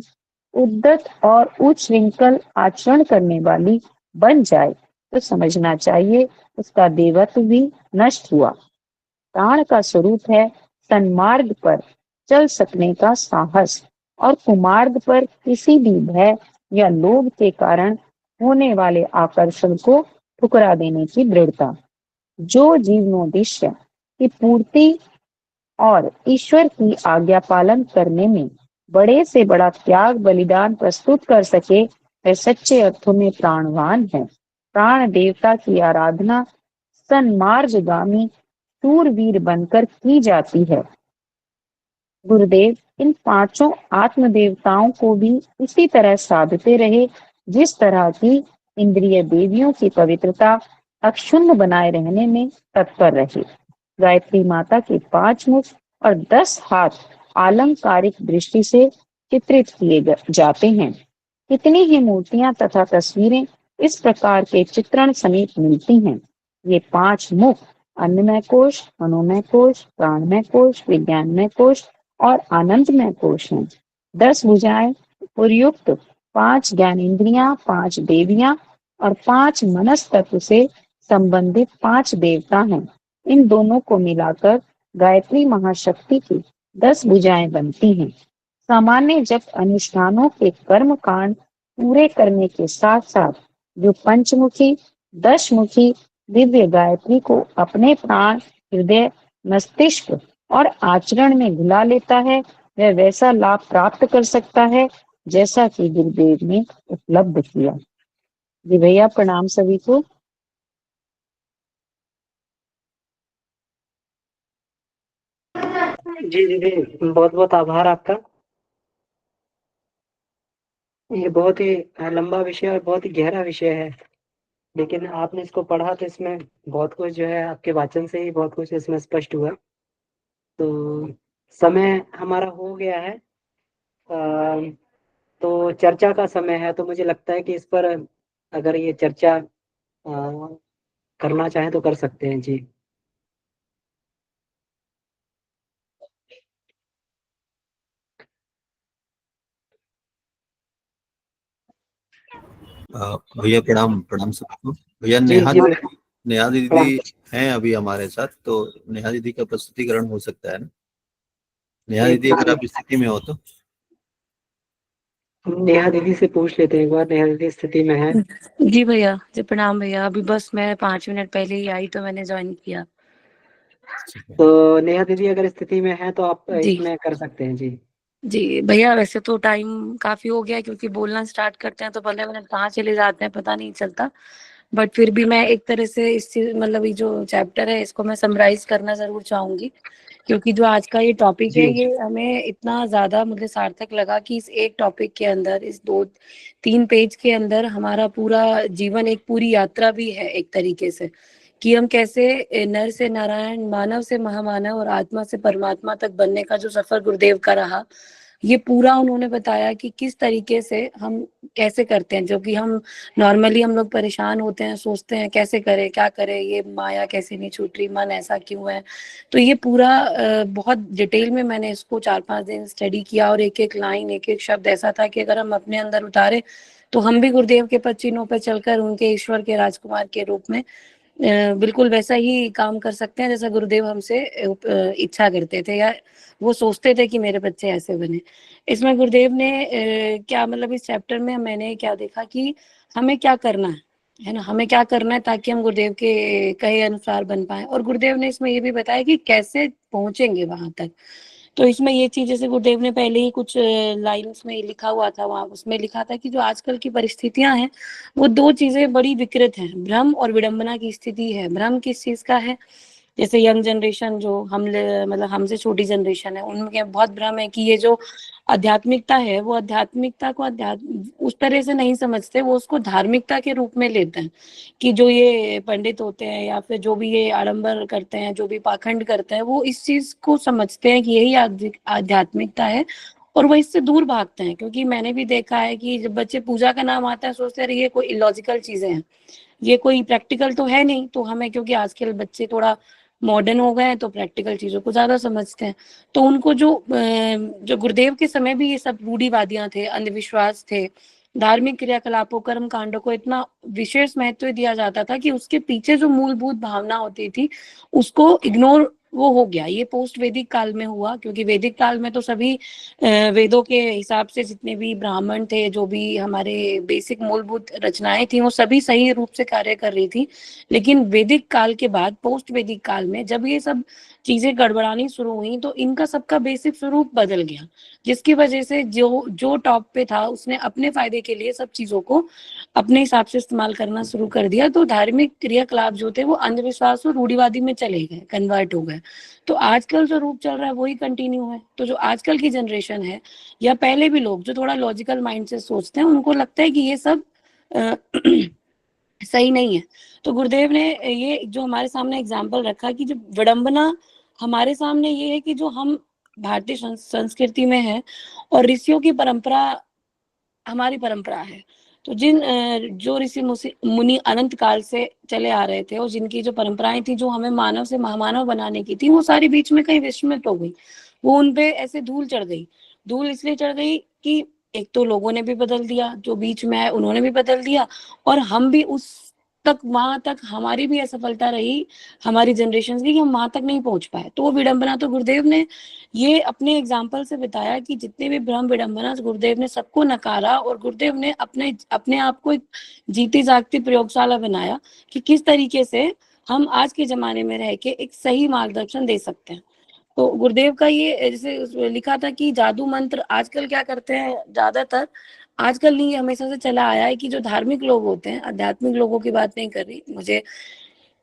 उद्धत और उच्छृंखल आचरण करने वाली बन जाए तो समझना चाहिए उसका देवत्व भी नष्ट हुआ। प्राण का स्वरूप है सन्मार्ग पर चल सकने का साहस और कुमार्ग पर किसी भी भय या लोभ के कारण होने वाले आकर्षण को ठुकरा देने की दृढ़ता। जो जीवनोद्देश्य की पूर्ति और ईश्वर की आज्ञा पालन करने में बड़े से बड़ा त्याग बलिदान प्रस्तुत कर सके, वह सच्चे अर्थों में प्राणवान है। प्राण देवता की आराधना सन्मार्गगामी शूरवीर बनकर की जाती है। गुरुदेव इन 5 आत्म देवताओं को भी उसी तरह साधते रहे जिस तरह की इंद्रिय देवियों की पवित्रता अक्षुण्ण बनाए रहने में तत्पर रहे। गायत्री माता के 5 मुख और 10 हाथ आलंकारिक दृष्टि से चित्रित किए जाते हैं। कितनी ही मूर्तियां तथा तस्वीरें इस प्रकार के चित्रण समेत मिलती हैं। ये 5 मुख अन्नमय कोश, मनोमय कोश, प्राणमय कोश, विज्ञानमय कोश और आनंदमय कोश हैं। 10 भुजाएं उपयुक्त 5 ज्ञानेंद्रियां, 5 देवियां और 5 मनस तत्व से संबंधित 5 देवता हैं। इन दोनों को मिलाकर गायत्री महाशक्ति की 10 भुजाएं बनती हैं। सामान्य जप अनुष्ठानों के कर्म कांड पूरे करने के साथ साथ जो पंचमुखी 10 मुखी दिव्य गायत्री को अपने प्राण, हृदय, मस्तिष्क और आचरण में घुला लेता है, वह वैसा लाभ प्राप्त कर सकता है जैसा कि गुरुदेव ने उपलब्ध किया। जी भैया प्रणाम सभी को। जी जी जी, बहुत बहुत आभार आपका। ये बहुत ही लंबा विषय और बहुत ही गहरा विषय है, लेकिन आपने इसको पढ़ा तो इसमें बहुत कुछ जो है आपके वाचन से ही बहुत कुछ इसमें स्पष्ट हुआ। तो समय हमारा हो गया है, तो चर्चा का समय है। तो मुझे लगता है कि इस पर अगर ये चर्चा करना चाहे तो कर सकते हैं। जी भैया प्रणाम प्रणाम सबको। भैया जी नेहा जी नेहा दीदी प्रणाम। हैं अभी हमारे साथ, तो नेहा दीदी का प्रस्तुतिकरण हो सकता है ना? नेहा एक दीदी अगर आप स्थिति में हो तो। नेहा दीदी से पूछ लेते हैं एक बार, नेहा दीदी स्थिति में है? जी भैया जी प्रणाम भैया। अभी बस मैं 5 मिनट पहले ही आई तो मैंने ज्वाइन किया। तो नेहा दीदी अगर स्थिति में है तो आप जी इसमें कर सकते हैं। जी जी भैया, वैसे तो टाइम काफी हो गया है क्योंकि बोलना स्टार्ट करते हैं तो 15 मिनट कहाँ चले जाते हैं पता नहीं चलता। बट फिर भी मैं एक तरह से इस चीज मतलब ये जो चैप्टर है इसको मैं समराइज करना जरूर चाहूंगी क्योंकि जो आज का ये टॉपिक है जी ये हमें इतना ज्यादा मुझे सार्थक लगा कि इस एक टॉपिक के अंदर, इस 2-3 पेज के अंदर हमारा पूरा जीवन एक पूरी यात्रा भी है एक तरीके से, कि हम कैसे नर से नारायण, मानव से महामानव और आत्मा से परमात्मा तक बनने का जो सफर गुरुदेव का रहा, ये पूरा उन्होंने बताया कि किस तरीके से हम कैसे करते हैं। जो कि हम नॉर्मली हम लोग परेशान होते हैं, सोचते हैं कैसे करें, क्या करें, ये माया कैसे नहीं छूट रही, मन ऐसा क्यों है। तो ये पूरा बहुत डिटेल में मैंने इसको 4-5 दिन स्टडी किया और एक एक लाइन, एक एक शब्द ऐसा था कि अगर हम अपने अंदर उतारे तो हम भी गुरुदेव के पद चिन्हों पर चलकर उनके ईश्वर के राजकुमार के रूप में बिल्कुल वैसा ही काम कर सकते हैं जैसा गुरुदेव हमसे इच्छा करते थे, या वो सोचते थे कि मेरे बच्चे ऐसे बने। इसमें गुरुदेव ने क्या मतलब इस चैप्टर में मैंने क्या देखा कि हमें क्या करना है ना, हमें क्या करना है ताकि हम गुरुदेव के कहे अनुसार बन पाए। और गुरुदेव ने इसमें ये भी बताया कि कैसे पहुंचेंगे वहां तक। तो इसमें ये चीज, जैसे गुरुदेव ने पहले ही कुछ लाइंस में लिखा हुआ था, वहां उसमें लिखा था कि जो आजकल की परिस्थितियां हैं वो 2 चीजें बड़ी विकृत हैं, भ्रम और विडंबना की स्थिति है। भ्रम किस चीज का है, जैसे यंग जनरेशन जो मतलब हमसे छोटी जनरेशन है, उनके बहुत भ्रम है कि ये जो आध्यात्मिकता है वो आध्यात्मिकता को उस तरह से नहीं समझते, वो उसको धार्मिकता के रूप में लेते हैं। कि जो ये पंडित होते हैं या फिर जो भी ये आडंबर करते हैं, जो भी पाखंड करते हैं, वो इस चीज को समझते हैं कि यही आध्यात्मिकता है और वो इससे दूर भागते हैं। क्योंकि मैंने भी देखा है कि जब बच्चे पूजा का नाम आता है सोचते हैं ये कोई इलॉजिकल चीजें हैं, ये कोई प्रैक्टिकल तो है नहीं। तो हमें, क्योंकि आजकल बच्चे थोड़ा मॉडर्न हो गए हैं तो प्रैक्टिकल चीजों को ज्यादा समझते हैं। तो उनको जो गुरुदेव के समय भी ये सब रूढ़िवादियां थे, अंधविश्वास थे, धार्मिक क्रियाकलापों, कर्म कांडों को इतना विशेष महत्व दिया जाता था कि उसके पीछे जो मूलभूत भावना होती थी उसको इग्नोर वो हो गया। ये पोस्ट वैदिक काल में हुआ, क्योंकि वैदिक काल में तो सभी वेदों के हिसाब से जितने भी ब्राह्मण थे, जो भी हमारे बेसिक मूलभूत रचनाएं थी, वो सभी सही रूप से कार्य कर रही थी। लेकिन वैदिक काल के बाद पोस्ट वैदिक काल में जब ये सब चीजें गड़बड़ानी शुरू हुई तो इनका सबका बेसिक स्वरूप बदल गया, जिसकी वजह से जो टॉप पे था उसने अपने फायदे के लिए सब चीजों को अपने हिसाब से इस्तेमाल करना शुरू कर दिया। तो धार्मिक क्रियाकलाप जो थे वो अंधविश्वास और रूढ़िवादी में चले गए, कन्वर्ट हो गए। तो आजकल जो रूप चल रहा है वही कंटिन्यू है। तो जो आजकल की जनरेशन है या पहले भी लोग जो थोड़ा लॉजिकल माइंड से सोचते हैं, उनको लगता है कि ये सब सही नहीं है। तो गुरुदेव ने ये जो हमारे सामने एग्जाम्पल रखा कि जो विडंबना हमारे सामने ये है कि जो हम भारतीय संस्कृति में है और ऋषियों की परंपरा हमारी परंपरा है। तो जो ऋषि मुनि अनंत काल से चले आ रहे थे और जिनकी जो परंपराएं थी जो हमें मानव से महामानव बनाने की थी, वो सारी बीच में कहीं विस्मृत हो गई। वो उनपे ऐसे धूल चढ़ गई। धूल इसलिए चढ़ गई कि एक तो लोगों ने भी बदल दिया, जो बीच में है उन्होंने भी बदल दिया, और हम भी उस तक वहां तक हमारी भी असफलता रही हमारी जनरेशन की कि हम वहां तक नहीं पहुंच पाए। तो वो विडंबना तो गुरुदेव ने ये अपने एग्जाम्पल से बताया कि जितने भी भ्रम विडंबना गुरुदेव ने सबको नकारा और गुरुदेव ने अपने आप को एक जीती जागती प्रयोगशाला बनाया कि किस तरीके से हम आज के जमाने में रह के एक सही मार्गदर्शन दे सकते हैं। तो गुरुदेव का ये जैसे लिखा था कि जादू मंत्र आजकल क्या करते हैं ज्यादातर, आजकल नहीं, हमेशा से चला आया है कि जो धार्मिक लोग होते हैं, आध्यात्मिक लोगों की बात नहीं कर रही, मुझे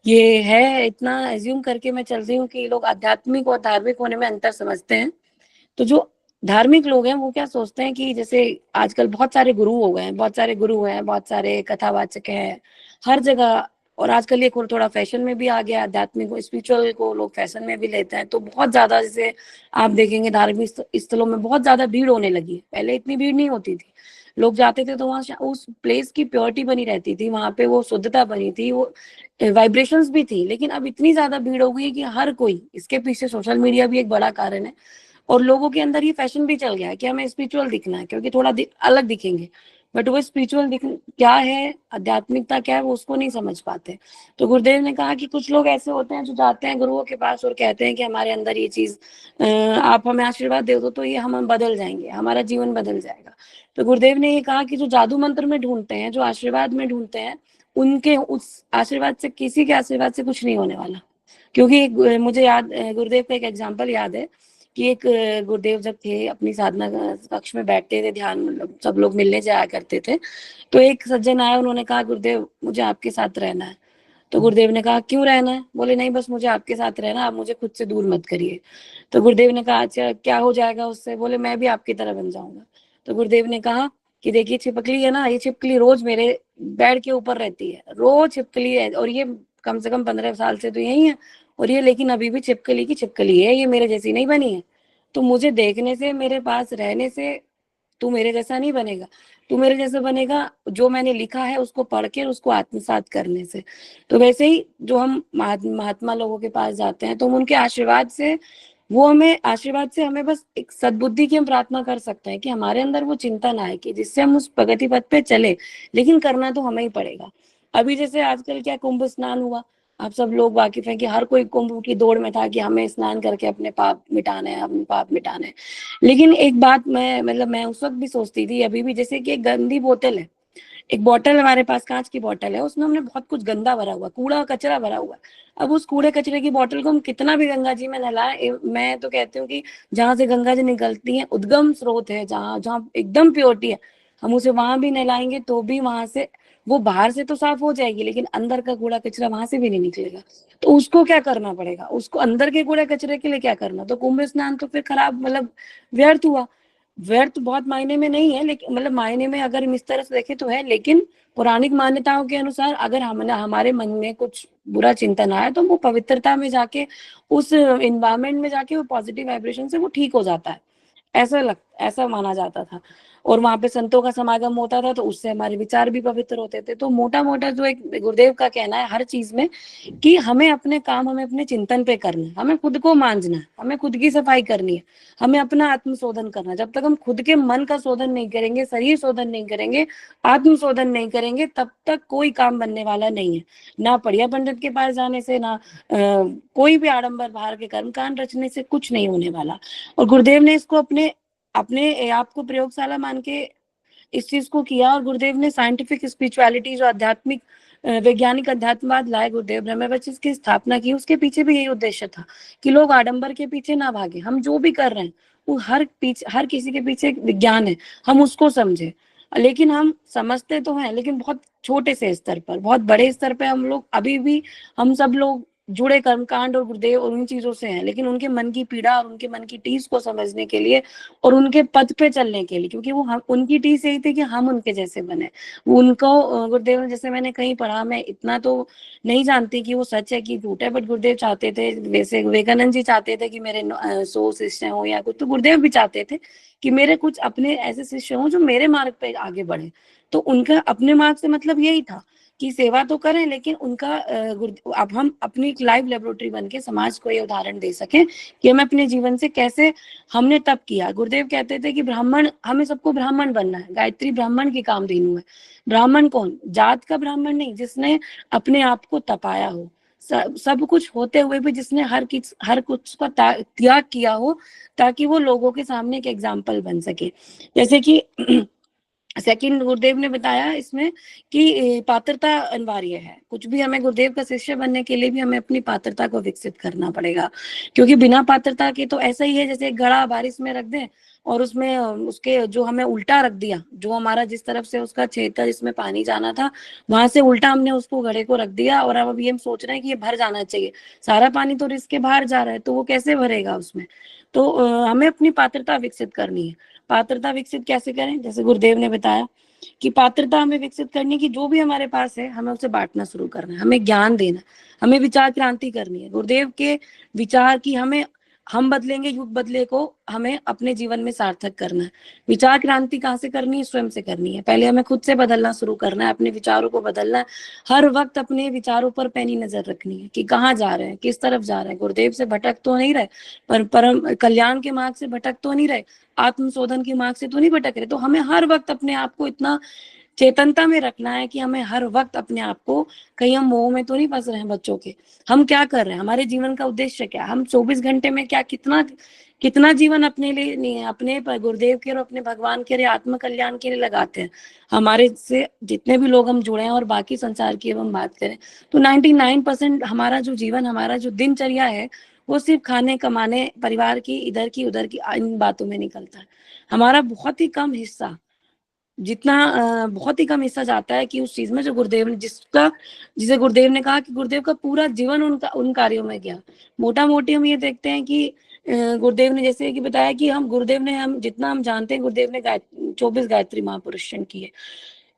ये है इतना एज्यूम करके मैं चल रही हूँ कि लोग आध्यात्मिक और धार्मिक होने में अंतर समझते हैं। तो जो धार्मिक लोग हैं वो क्या सोचते हैं कि जैसे आजकल बहुत सारे गुरु हो गए हैं, बहुत सारे गुरु हैं, बहुत सारे कथावाचक हैं हर जगह, और आजकल ये थोड़ा फैशन में भी आ गया, आध्यात्मिक को स्पिरिचुअल को लोग फैशन में भी लेते हैं। तो बहुत ज्यादा जैसे आप देखेंगे धार्मिक स्थलों में बहुत ज्यादा भीड़ होने लगी है। पहले इतनी भीड़ नहीं होती थी, लोग जाते थे तो वहाँ उस प्लेस की प्योरिटी बनी रहती थी, वहां पे वो शुद्धता बनी थी, वो वाइब्रेशंस भी थी। लेकिन अब इतनी ज्यादा भीड़ हो गई है कि हर कोई, इसके पीछे सोशल मीडिया भी एक बड़ा कारण है, और लोगों के अंदर ये फैशन भी चल गया है कि हमें स्पिरिचुअल दिखना है क्योंकि थोड़ा अलग दिखेंगे। बट वो स्पिरिचुअल क्या है, आध्यात्मिकता क्या है, वो उसको नहीं समझ पाते। तो गुरुदेव ने कहा कि कुछ लोग ऐसे होते हैं जो जाते हैं गुरुओं के पास और कहते हैं कि हमारे अंदर ये चीज आप हमें आशीर्वाद दे दो तो ये हम बदल जाएंगे, हमारा जीवन बदल जाएगा। तो गुरुदेव ने ये कहा कि जो जादू मंत्र में ढूंढते हैं, जो आशीर्वाद में ढूंढते हैं, उनके उस आशीर्वाद से, किसी के आशीर्वाद से कुछ नहीं होने वाला। क्योंकि मुझे याद, गुरुदेव का एक एग्जाम्पल याद है कि एक गुरुदेव जब थे अपनी साधना कक्ष में बैठते थे, ध्यान, मतलब सब लोग मिलने जाया करते थे, तो एक सज्जन आया, उन्होंने कहा गुरुदेव मुझे आपके साथ रहना है। तो गुरुदेव ने कहा क्यों रहना है? बोले नहीं, बस मुझे आपके साथ रहना, आप मुझे खुद से दूर मत करिए। तो गुरुदेव ने कहा अच्छा क्या हो जाएगा उससे? बोले मैं भी आपकी तरह बन जाऊंगा। तो गुरुदेव ने कहा कि देखिए छिपकली है ना, ये छिपकली रोज मेरे बेड के ऊपर रहती है, रोज छिपकली है, और ये कम से कम 15 साल से तो यही है, और ये लेकिन अभी भी छिपकली की छिपकली है, ये मेरे जैसी नहीं बनी है। तो मुझे देखने से, मेरे पास रहने से तू मेरे जैसा नहीं बनेगा। तू मेरे जैसा बनेगा जो मैंने लिखा है उसको पढ़ के उसको आत्मसात करने से। तो वैसे ही जो हम महात्मा लोगों के पास जाते हैं तो हम उनके आशीर्वाद से, वो हमें आशीर्वाद से हमें बस एक सद्बुद्धि की हम प्रार्थना कर सकते हैं कि हमारे अंदर वो चिंतन आए कि जिससे हम उस प्रगति पथ पे चले, लेकिन करना तो हमें ही पड़ेगा। अभी जैसे आजकल क्या कुंभ स्नान हुआ, आप सब लोग वाकिफ हैं कि हर कोई कुंभ की दौड़ में था कि हमें स्नान करके अपने पाप मिटाने हैं, अपने पाप मिटाने हैं। लेकिन एक बात मैं उस वक्त भी सोचती थी, अभी भी, जैसे कि एक गंदी बोतल है, एक बोतल हमारे पास कांच की बोतल है, उसमें हमने बहुत कुछ गंदा भरा हुआ, कूड़ा कचरा भरा हुआ। अब उस कूड़े कचरे की बोतल को हम कितना भी गंगा जी में नहलाएं, मैं तो कहती हूँ कि जहां से गंगा जी निकलती है, उद्गम स्रोत है, जहाँ जहाँ एकदम प्योरिटी है, हम उसे वहां भी नहलाएंगे तो भी वहां से वो बाहर से तो साफ हो जाएगी, लेकिन अंदर का कूड़ा कचरा वहां से भी नहीं निकलेगा। तो उसको क्या करना पड़ेगा? उसको अंदर के कूड़े कचरे के लिए क्या करना? तो कुंभ स्नान तो फिर खराब, व्यर्थ हुआ। व्यर्थ बहुत मायने में नहीं है, लेकिन मायने में अगर हम इस तरह से देखें तो है, लेकिन पौराणिक मान्यताओं के अनुसार अगर हमारे मन में कुछ बुरा चिंतन आया तो वो पवित्रता में जाके, उस इन्वायरमेंट में जाके, वो पॉजिटिव वाइब्रेशन से वो ठीक हो जाता है। ऐसा माना जाता था। और वहां पे संतों का समागम होता था तो उससे हमारे विचार भी पवित्र होते थे। तो मोटा मोटा जो एक गुरुदेव का कहना है हर चीज में, कि हमें अपने काम, हमें अपने चिंतन पे करना है, हमें खुद को मांझना है, हमें खुद की सफाई करनी है, हमें अपना आत्मशोधन करना है। जब तक हम खुद के मन का शोधन नहीं करेंगे, शरीर शोधन नहीं करेंगे, आत्मशोधन नहीं करेंगे, तब तक कोई काम बनने वाला नहीं है। ना बढ़िया पंडित के पास जाने से, ना कोई भी आडंबर बाहर के कर्मकांड रचने से कुछ नहीं होने वाला। और गुरुदेव ने इसको अपने अपने आप को प्रयोगशाला मान के इस चीज को किया। और गुरुदेव ने साइंटिफिक स्पिरिचुअलिटी, जो आध्यात्मिक वैज्ञानिक अध्यात्मवाद लाए गुरुदेव ने, ब्रह्मवचन की स्थापना की, उसके पीछे भी यही उद्देश्य था कि लोग आडंबर के पीछे ना भागे। हम जो भी कर रहे हैं वो हर किसी के पीछे एक विज्ञान है, हम उसको समझे। लेकिन हम समझते तो हैं, लेकिन बहुत छोटे से स्तर पर, बहुत बड़े स्तर पर हम लोग अभी भी, हम सब लोग जुड़े कर्मकांड और गुरुदेव और उन चीजों से हैं, लेकिन उनके मन की पीड़ा और उनके मन की टीस को समझने के लिए और उनके पथ पे चलने के लिए, क्योंकि वो हम, उनकी टीस यही थी कि हम उनके जैसे बने। वो उनको गुरुदेव ने, जैसे मैंने कहीं पढ़ा, मैं इतना तो नहीं जानती कि वो सच है कि झूठ है, बट गुरुदेव चाहते थे, वैसे विवेकानंद जी चाहते थे कि मेरे 100 शिष्य हो या कुछ, तो गुरुदेव भी चाहते थे कि मेरे कुछ अपने ऐसे शिष्य हों जो मेरे मार्ग पे आगे बढ़े। तो उनका अपने मार्ग से मतलब यही था कि सेवा तो करें, लेकिन उनका अब हम अपनी एक लाइव लेबोरेटरी बन के समाज को ये उदाहरण दे सकें कि हमें अपने जीवन से कैसे, हमने तप किया। गुरुदेव कहते थे कि ब्राह्मण, हमें सबको ब्राह्मण बनना है। गायत्री ब्राह्मण की कामधेनु है। ब्राह्मण कौन? जात का ब्राह्मण नहीं, जिसने अपने आप को तपाया हो, सब कुछ होते हुए भी जिसने हर कुछ का त्याग किया हो, ताकि वो लोगों के सामने एक एग्जाम्पल बन सके। जैसे कि सेकंड गुरुदेव ने बताया इसमें कि पात्रता अनिवार्य है। कुछ भी हमें गुरुदेव का शिष्य बनने के लिए भी हमें अपनी पात्रता को विकसित करना पड़ेगा, क्योंकि बिना पात्रता के तो ऐसा ही है जैसे एक घड़ा बारिश में रख दें और उसमें उसके जो हमें उल्टा रख दिया, जो हमारा जिस तरफ से उसका छेद था जिसमें पानी जाना था, वहां से उल्टा हमने उसको घड़े को रख दिया, और अब ये हम सोच रहे हैं कि ये भर जाना चाहिए। सारा पानी तो रिस के बाहर जा रहा है, तो वो कैसे भरेगा उसमें? तो हमें अपनी पात्रता विकसित करनी है। पात्रता विकसित कैसे करें? जैसे गुरुदेव ने बताया कि पात्रता हमें विकसित करने की, जो भी हमारे पास है हमें उसे बांटना शुरू करना है, हमें ज्ञान देना है, हमें विचार क्रांति करनी है। गुरुदेव के विचार की हम बदलेंगे, युग बदले को हमें अपने जीवन में सार्थक करना है। विचार क्रांति कहाँ से करनी है? स्वयं से करनी है। पहले हमें खुद से बदलना शुरू करना है, अपने विचारों को बदलना है। हर वक्त अपने विचारों पर पैनी नजर रखनी है कि कहाँ जा रहे हैं, किस तरफ जा रहे हैं। गुरुदेव से भटक तो नहीं रहे, पर परम कल्याण के मार्ग से भटक तो नहीं रहे, आत्मशोधन के मार्ग से तो नहीं भटक रहे। तो हमें हर वक्त अपने आप को इतना चेतनता में रखना है कि हमें हर वक्त अपने आप को, कहीं हम मोह में तो नहीं फंस रहे हैं बच्चों के। हम क्या कर रहे हैं? हमारे जीवन का उद्देश्य क्या? हम 24 घंटे में क्या कितना कितना जीवन अपने लिए नहीं है, अपने गुरुदेव के और अपने भगवान के लिए, आत्म कल्याण के लिए लगाते हैं। हमारे से जितने भी लोग हम जुड़े हैं और बाकी संसार की हम बात करें तो 99% हमारा जो जीवन, हमारा जो दिनचर्या है, वो सिर्फ खाने कमाने, परिवार की इधर की उधर की इन बातों में निकलता है। हमारा बहुत ही कम हिस्सा जितना बहुत ही कम हिस्सा जाता है कि उस चीज में जो गुरुदेव ने जिसे गुरुदेव ने कहा कि गुरुदेव का पूरा जीवन उन कार्यों में गया। मोटा मोटी हम ये देखते हैं कि गुरुदेव ने जैसे कि बताया कि हम जितना हम जानते हैं, गुरुदेव ने 24 गायत्री महापुरुषन की है,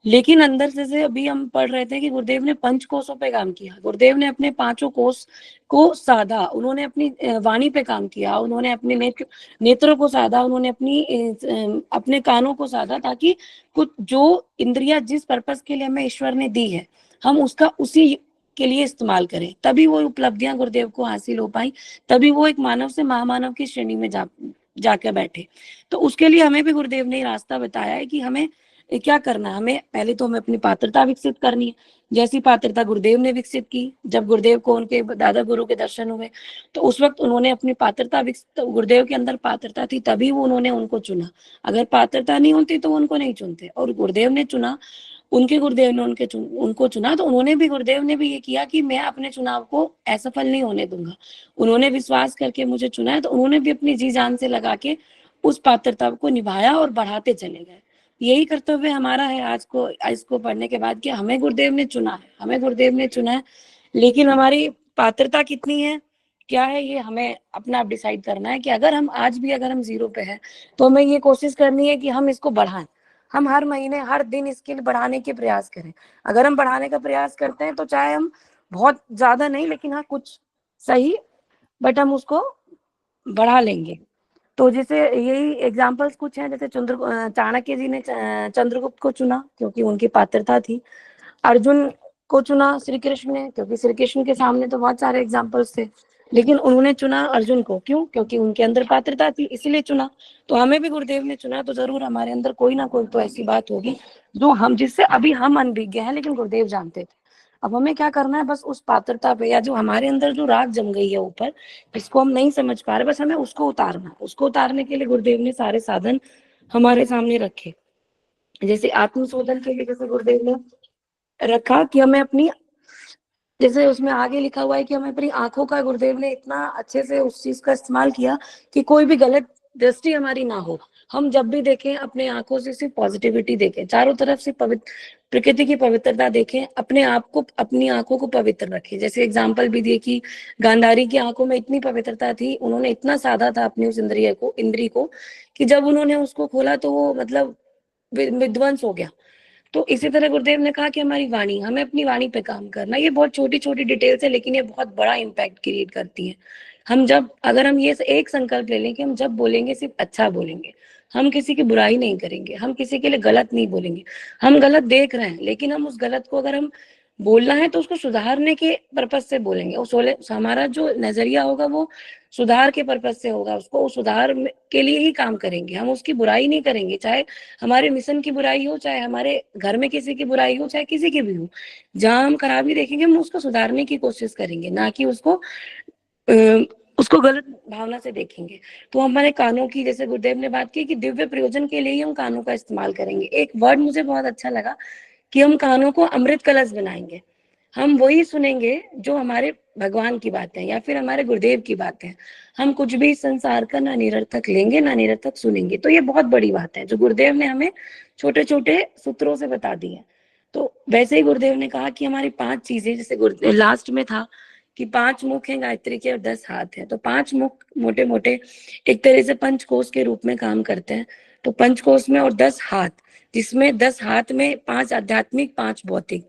लेकिन अंदर से अभी हम पढ़ रहे थे कि गुरुदेव ने 5 कोषों पे काम किया। गुरुदेव ने अपने 5 कोष को साधा, उन्होंने अपनी वाणी पे काम किया, उन्होंने अपने नेत्रों को साधा, उन्होंने अपने कानों को साधा, ताकि कुछ जो इंद्रियां जिस पर्पस के लिए हमें ईश्वर ने दी है हम उसका उसी के लिए इस्तेमाल करें, तभी वो उपलब्धियां गुरुदेव को हासिल हो पाई, तभी वो एक मानव से महामानव की श्रेणी में जाकर बैठे। तो उसके लिए हमें भी गुरुदेव ने रास्ता बताया है कि हमें क्या करना है। हमें पहले तो हमें अपनी पात्रता विकसित करनी है, जैसी पात्रता गुरुदेव ने विकसित की। जब गुरुदेव को उनके दादा गुरु के दर्शन हुए तो उस वक्त उन्होंने अपनी पात्रता विकसित, गुरुदेव के अंदर पात्रता थी तभी वो उन्होंने उनको चुना। अगर पात्रता नहीं होती तो उनको नहीं चुनते, और गुरुदेव ने चुना, उनके गुरुदेव ने उनको चुना, तो गुरुदेव ने भी ये किया कि मैं अपने चुनाव को असफल नहीं होने दूंगा। उन्होंने विश्वास करके मुझे चुना है, तो उन्होंने भी अपनी जी जान से लगा के उस पात्रता को निभाया और बढ़ाते चले गए। यही कर्तव्य हमारा है आज को, इसको पढ़ने के बाद, कि हमें गुरुदेव ने चुना है, लेकिन हमारी पात्रता कितनी है, क्या है, ये हमें अपना आप डिसाइड करना है। कि अगर हम 0 पे हैं तो हमें ये कोशिश करनी है कि हम इसको बढ़ाएं। हम हर महीने हर दिन स्किल बढ़ाने के प्रयास करें। अगर हम बढ़ाने का प्रयास करते हैं तो चाहे हम बहुत ज्यादा नहीं, लेकिन हाँ कुछ सही, बट हम उसको बढ़ा लेंगे। तो जैसे यही एग्जांपल्स कुछ हैं, जैसे चाणक्य जी ने चंद्रगुप्त को चुना क्योंकि उनकी पात्रता थी। अर्जुन को चुना श्री कृष्ण ने, क्योंकि श्री कृष्ण के सामने तो बहुत सारे एग्जांपल्स थे, लेकिन उन्होंने चुना अर्जुन को, क्यों? क्योंकि उनके अंदर पात्रता थी, इसीलिए चुना। तो हमें भी गुरुदेव ने चुना, तो जरूर हमारे अंदर कोई ना कोई तो ऐसी बात होगी जिससे अभी हम अनभिज्ञ हैं, लेकिन गुरुदेव जानते थे। अब हमें क्या करना है, बस उस पात्रता पे, या जो हमारे अंदर जो राग जम गई है ऊपर, इसको हम नहीं समझ पा रहे, बस हमें उसको उतारना। उसको उतारने के लिए गुरुदेव ने सारे साधन हमारे सामने रखे। जैसे आत्मशोधन के लिए जैसे गुरुदेव ने रखा कि हमें अपनी, जैसे उसमें आगे लिखा हुआ है कि हमें अपनी आंखों का, गुरुदेव ने इतना अच्छे से उस चीज का इस्तेमाल किया कि कोई भी गलत दृष्टि हमारी ना हो। हम जब भी देखें अपने आंखों से सिर्फ पॉजिटिविटी देखें, चारों तरफ से प्रकृति की पवित्रता देखें, अपने आप को, अपनी आंखों को पवित्र रखें। जैसे एग्जाम्पल भी दिए कि गांधारी की आंखों में इतनी पवित्रता थी, उन्होंने इतना साधा था अपनी उस इंद्री को कि जब उन्होंने उसको खोला तो वो मतलब विध्वंस हो गया। तो इसी तरह गुरुदेव ने कहा कि हमारी वाणी, हमें अपनी वाणी पे काम करना। ये बहुत छोटी छोटी डिटेल्स है, लेकिन ये बहुत बड़ा इम्पैक्ट क्रिएट करती है। अगर हम ये एक संकल्प ले लें कि हम जब बोलेंगे सिर्फ अच्छा बोलेंगे, हम किसी की बुराई नहीं करेंगे, हम किसी के लिए गलत नहीं बोलेंगे। हम गलत देख रहे हैं, लेकिन हम उस गलत को, अगर हम बोलना है तो उसको सुधारने के पर्पज से बोलेंगे। हमारा जो नजरिया होगा वो सुधार के पर्पज से होगा, उसको सुधार के लिए ही काम करेंगे। हम उसकी बुराई नहीं करेंगे, चाहे हमारे मिशन की बुराई हो, चाहे हमारे घर में किसी की बुराई हो, चाहे किसी की भी हो। जहां हम खराबी देखेंगे हम उसको सुधारने की कोशिश करेंगे, ना कि उसको गलत भावना से देखेंगे। तो हमारे कानों की, जैसे गुरुदेव ने बात की कि दिव्य प्रयोजन के लिए ही हम कानों का इस्तेमाल करेंगे। एक वर्ड मुझे बहुत अच्छा लगा कि हम कानों को अमृत कलश बनाएंगे। हम वही सुनेंगे जो हमारे भगवान की बातें या फिर हमारे गुरुदेव की बातें। हम कुछ भी संसार का ना निरर्थक लेंगे ना निरर्थक सुनेंगे। तो ये बहुत बड़ी बात है जो गुरुदेव ने हमें छोटे छोटे सूत्रों से बता दी है। तो वैसे ही गुरुदेव ने कहा कि हमारी 5 चीजें, जैसे लास्ट में था कि 5 मुख हैं गायत्री के और 10 हाथ हैं। तो 5 मुख मोटे मोटे एक तरह से पंचकोश के रूप में काम करते हैं। तो पंचकोश में, और 10 हाथ, जिसमें 10 हाथ में 5 आध्यात्मिक, 5 भौतिक।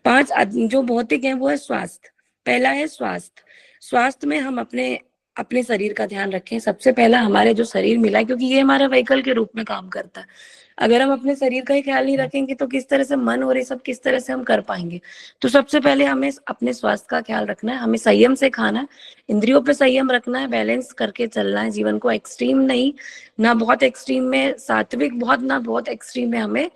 5 जो भौतिक हैं वो है स्वास्थ्य। पहला है स्वास्थ्य। स्वास्थ्य में हम अपने शरीर का ध्यान रखें। सबसे पहला हमारे जो शरीर मिला है, क्योंकि ये हमारा व्हीकल के रूप में काम करता है। अगर हम अपने शरीर का ही ख्याल नहीं रखेंगे तो किस तरह से मन और ये सब किस तरह से हम कर पाएंगे। तो सबसे पहले हमें अपने स्वास्थ्य का ख्याल रखना है, हमें संयम से खाना है, इंद्रियों पे संयम रखना है, बैलेंस करके चलना है जीवन को। एक्सट्रीम नहीं, ना बहुत एक्सट्रीम में सात्विक, बहुत ना बहुत एक्सट्रीम में हमें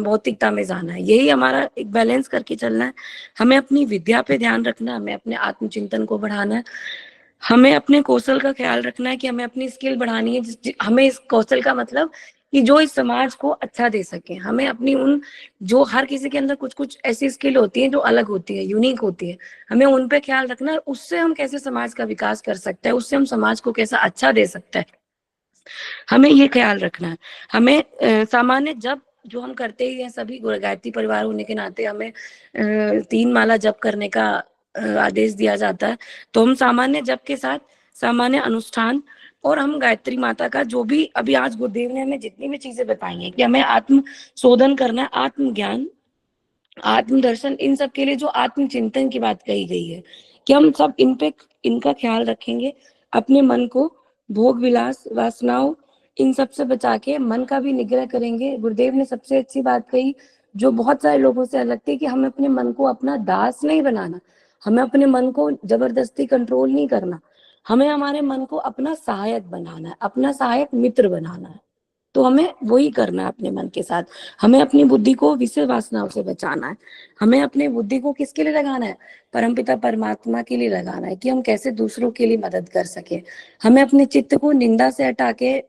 भौतिकता में जाना है। यही हमारा एक बैलेंस करके चलना है। हमें अपनी विद्या पे ध्यान रखना है, हमें अपने आत्मचिंतन को बढ़ाना है, हमें अपने कौशल का ख्याल रखना है कि हमें अपनी स्किल बढ़ानी है। हमें इस कौशल का मतलब कि जो इस समाज को अच्छा दे सके। हमें अपनी जो हर किसी के अंदर कुछ कुछ ऐसी स्किल होती है जो अलग होती है, यूनिक होती है, हमें उन पे ख्याल रखना है। उससे हम कैसे समाज का विकास कर सकते हैं, उससे हम समाज को कैसा अच्छा दे सकते हैं, हमें ये ख्याल रखना है। हमें सामान्य, जब जो हम करते ही हैं सभी गायत्री परिवार होने के नाते, हमें 3 माला जप करने का आदेश दिया जाता है। तो हम सामान्य जप के साथ सामान्य अनुष्ठान और हम गायत्री माता का जो भी अभी आज गुरुदेव ने हमें जितनी भी चीजें बताई हैं कि हमें आत्म शोधन करना है, आत्मज्ञान, आत्मदर्शन, इन सब के लिए जो आत्मचिंतन की बात कही गई है कि हम सब इन पे इनका ख्याल रखेंगे, अपने मन को भोग विलास वासनाओं इन सब से बचा के मन का भी निग्रह करेंगे। गुरुदेव ने सबसे अच्छी बात कही जो बहुत सारे लोगों से अलग थी कि हमें अपने मन को अपना दास नहीं बनाना, हमें अपने मन को जबरदस्ती कंट्रोल नहीं करना, हमें हमारे मन को अपना सहायक बनाना है, अपना सहायक मित्र बनाना है। तो हमें वही करना है अपने मन के साथ। हमें अपनी बुद्धि को विषय वासनाओं से बचाना है। हमें अपने बुद्धि को किसके लिए लगाना है? परमपिता परमात्मा के लिए लगाना है कि हम कैसे दूसरों के लिए मदद कर सके। हमें अपने चित्त को निंदा से हटा के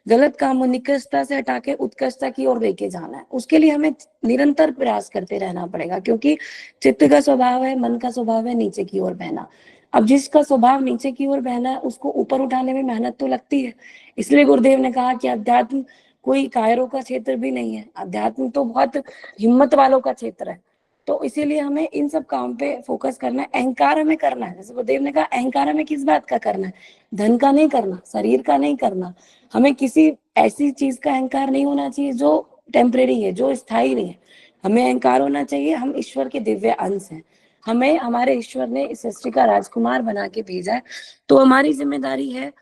गलत कामों निकृष्टता से हटा के उत्कृष्टता की ओर लेके जाना है। उसके लिए हमें निरंतर प्रयास करते रहना पड़ेगा क्योंकि चित्त का स्वभाव है, मन का स्वभाव है नीचे की ओर बहना। अब जिसका स्वभाव नीचे की ओर बहना है उसको ऊपर उठाने में मेहनत तो लगती है। इसलिए गुरुदेव ने कहा कि अध्यात्म कोई कायरों का क्षेत्र भी नहीं है, अध्यात्म तो बहुत हिम्मत वालों का क्षेत्र है। तो इसीलिए हमें इन सब काम पे फोकस करना है। अहंकार हमें करना है, जैसे गुरुदेव ने कहा अहंकार हमें किस बात का करना है? धन का नहीं करना, शरीर का नहीं करना। हमें किसी ऐसी चीज का अहंकार नहीं होना चाहिए जो टेम्परेरी है, जो स्थायी नहीं है। हमें अहंकार होना चाहिए हम ईश्वर के दिव्य अंश हैं, हमें हमारे ईश्वर ने इस सृष्टि का राजकुमार बना के भेजा है। तो हमारी जिम्मेदारी है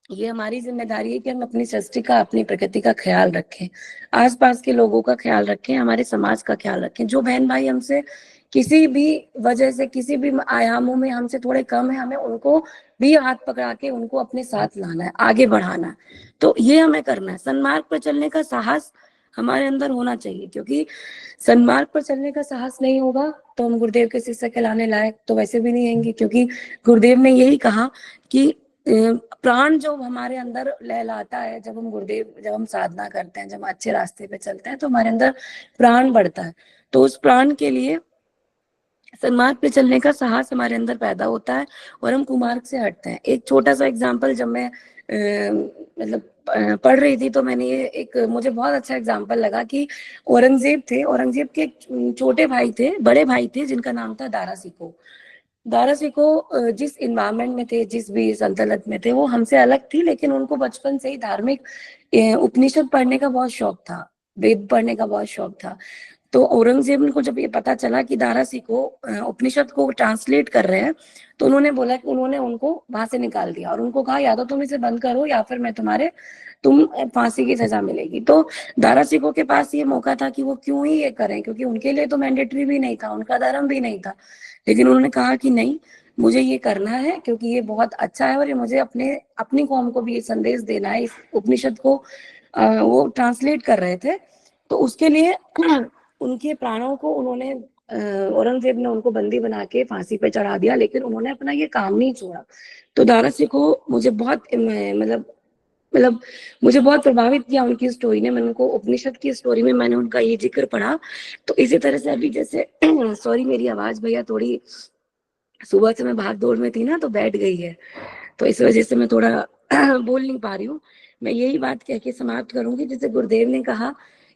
ये हमारी जिम्मेदारी है कि हम अपनी सृष्टि का, अपनी प्रकृति का ख्याल रखें, आसपास के लोगों का ख्याल रखें, हमारे समाज का ख्याल रखें। जो बहन भाई हमसे किसी भी वजह से, किसी भी आयामों में हमसे थोड़े कम है, हमें उनको भी हाथ पकड़ा के उनको अपने साथ लाना है, आगे बढ़ाना है। तो ये हमें करना है। सन्मार्ग पर चलने का साहस हमारे अंदर होना चाहिए, क्योंकि सन्मार्ग पर चलने का साहस नहीं होगा तो हम गुरुदेव के शिष्य कहलाने लायक तो वैसे भी नहीं होंगे। क्योंकि गुरुदेव ने यही कहा कि प्राण जो हमारे अंदर लहलाता है, जब हम साधना करते हैं, जब हम अच्छे रास्ते पे चलते हैं तो हमारे अंदर प्राण बढ़ता है। तो उस प्राण के लिए सन्मार्ग पे चलने का साहस हमारे अंदर पैदा होता है और हम कुमार्ग से हटते हैं। एक छोटा सा एग्जाम्पल, जब मैं पढ़ रही थी तो मैंने ये एक मुझे बहुत अच्छा एग्जाम्पल लगा कि औरंगजेब थे, औरंगजेब के एक छोटे भाई थे, बड़े भाई थे जिनका नाम था दारा सिकोह। दारा सिकोह जिस इन्वायरमेंट में थे, जिस भी सल्तनत में थे, वो हमसे अलग थी, लेकिन उनको बचपन से ही धार्मिक उपनिषद पढ़ने का बहुत शौक था, वेद पढ़ने का बहुत शौक था। तो औरंगजेब को जब ये पता चला कि दारा सिकोह उपनिषद को ट्रांसलेट कर रहे हैं तो उन्होंने बोला कि उन्होंने उनको वहां से निकाल दिया और उनको कहा या तो तुम इसे बंद करो या फिर तुम फांसी की सजा मिलेगी। तो दारा सिकोह के पास ये मौका था कि वो क्यों ही ये करें, क्योंकि उनके लिए तो मैंडेटरी भी नहीं था, उनका धर्म भी नहीं था। लेकिन उन्होंने कहा कि नहीं, मुझे ये करना है क्योंकि ये बहुत अच्छा है और ये मुझे अपनी कौम को भी ये संदेश देना है। इस उपनिषद को वो ट्रांसलेट कर रहे थे, तो उसके लिए उनके प्राणों को उन्होंने औरंगजेब ने उनको बंदी बना के फांसी पे चढ़ा दिया, लेकिन उन्होंने अपना ये काम नहीं छोड़ा। तो दारा सिकोह मुझे बहुत मतलब मुझे बहुत प्रभावित किया उनकी स्टोरी ने। मैंने उनको उपनिषद की स्टोरी में मैंने उनका ये जिक्र पढ़ा। तो इसी तरह से अभी जैसे सॉरी मेरी आवाज भैया थोड़ी सुबह से मैं भाग दौड़ में थी ना तो बैठ गई है, तो इस वजह से मैं थोड़ा बोल नहीं पा रही हूँ। मैं यही बात कह के समाप्त करूंगी, जैसे गुरुदेव ने कहा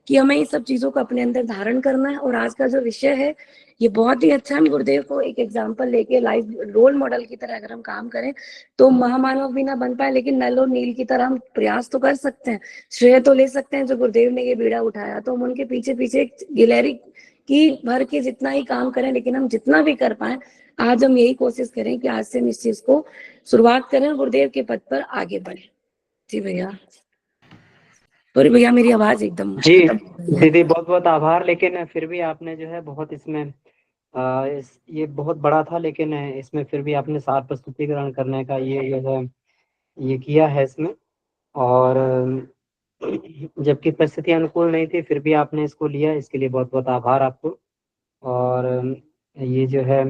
कि हमें इन सब चीजों को अपने अंदर धारण करना है। और आज का जो विषय है ये बहुत ही अच्छा है। हम गुरुदेव को एक एग्जाम्पल लेके लाइव रोल मॉडल की तरह अगर हम काम करें तो महामानव भी ना बन पाए, लेकिन नल और नील की तरह हम प्रयास तो कर सकते हैं, श्रेय तो ले सकते हैं। जो गुरुदेव ने ये बीड़ा उठाया तो हम उनके पीछे पीछे गिलहरी की भर के जितना ही काम करें, लेकिन हम जितना भी कर पाए आज हम यही कोशिश करें कि आज से हम इस चीज को शुरुआत करें, गुरुदेव के पद पर आगे बढ़े। जी भैया, सॉरी भैया मेरी आवाज एकदम जी खत्म हो गई है। दीदी, बहुत बहुत आभार। लेकिन फिर भी आपने जो है बहुत इसमें ये बहुत बड़ा था, लेकिन इसमें फिर भी आपने सार प्रस्तुतिकरण करने का ये है ये किया है इसमें। और जबकि परिस्थिति अनुकूल नहीं थी फिर भी आपने इसको लिया, इसके लिए बहुत बहुत आभार आपको। और ये जो है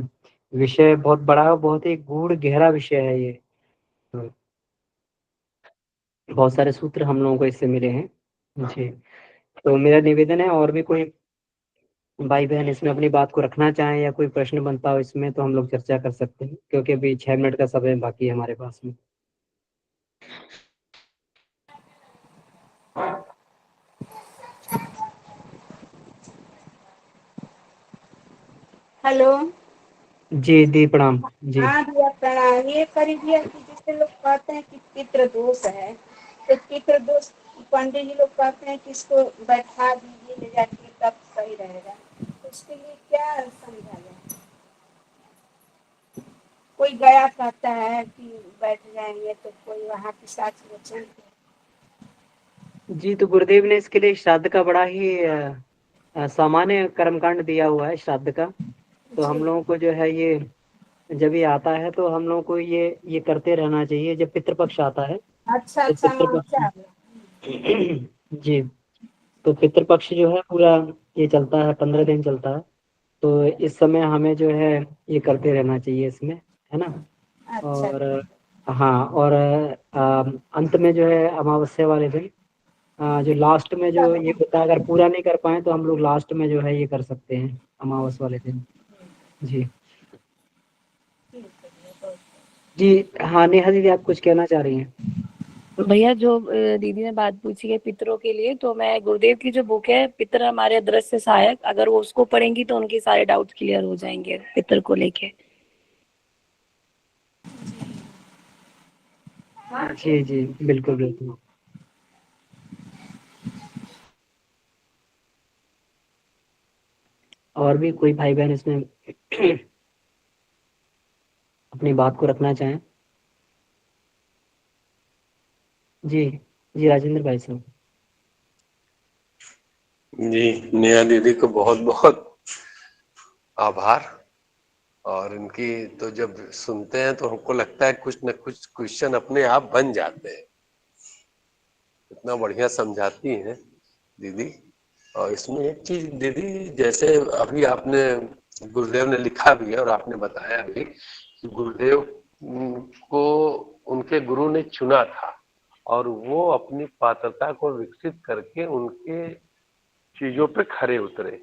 विषय बहुत बड़ा है, बहुत ही गूढ़ गहरा विषय है ये। बहुत सारे सूत्र हम लोगों को इससे मिले हैं। जी, तो मेरा निवेदन है और भी कोई भाई बहन इसमें अपनी बात को रखना चाहें या कोई प्रश्न बनता हो इसमें तो हम लोग चर्चा कर सकते हैं, क्योंकि अभी 6 मिनट का समय बाकी है हमारे पास में। हेलो। जी दी प्रणाम जी। हाँ भैया प्रणाम। ये करी भैया कि जैसे लोग कहते हैं कि पितृ दोष है, तो पितृ दोष पंडित जी लोग कहते हैं कि इसको बैठा दीजिए ले जाके तब सही रहेगा, तो उसके लिए क्या समझा जाए? कोई गया कहता है कि बैठ जाएंगे तो कोई वहाँ के साथ वचन। जी तो गुरुदेव ने इसके लिए श्राद्ध का बड़ा ही सामान्य कर्मकांड दिया हुआ है श्राद्ध का। तो हम जी। लोगों को जो है ये जब ये आता है तो हम लोगों को ये करते रहना चाहिए। जब पितृपक्ष आता है अच्छा तो अच्छा पितृपक्ष मानता है। जी तो पितृपक्ष जो है पूरा ये चलता है, 15 दिन चलता है। तो इस समय हमें जो है ये करते रहना चाहिए इसमें, है ना। अच्छा और हाँ, और अंत में जो है अमावस्या वाले दिन जो लास्ट में जो ये होता है, अगर पूरा नहीं कर पाए तो हम लोग लास्ट में जो है ये कर सकते हैं अमावस्या वाले दिन। जी जी हाँ, नेहा दीदी आप कुछ कहना चाह रही हैं? भैया जो दीदी ने बात पूछी है पितरों के लिए, तो मैं गुरुदेव की जो बुक है पितर हमारे अदृश्य सहायक, अगर वो उसको पढ़ेंगी तो उनके सारे डाउट क्लियर हो जाएंगे पितर को लेके। जी जी बिल्कुल बिल्कुल। और भी कोई भाई बहन इसमें अपनी बात को रखना चाहें? जी जी राजेंद्र भाई साहब। जी नेहा दीदी को बहुत बहुत आभार। और इनकी तो जब सुनते हैं तो हमको लगता है कुछ न कुछ क्वेश्चन अपने आप बन जाते हैं। इतना बढ़िया समझाती हैं दीदी। और इसमें एक चीज दीदी, जैसे अभी आपने गुरुदेव ने लिखा भी है और आपने बताया भी कि गुरुदेव को उनके गुरु ने चुना था और वो अपनी पात्रता को विकसित करके उनके चीजों पे खरे उतरे,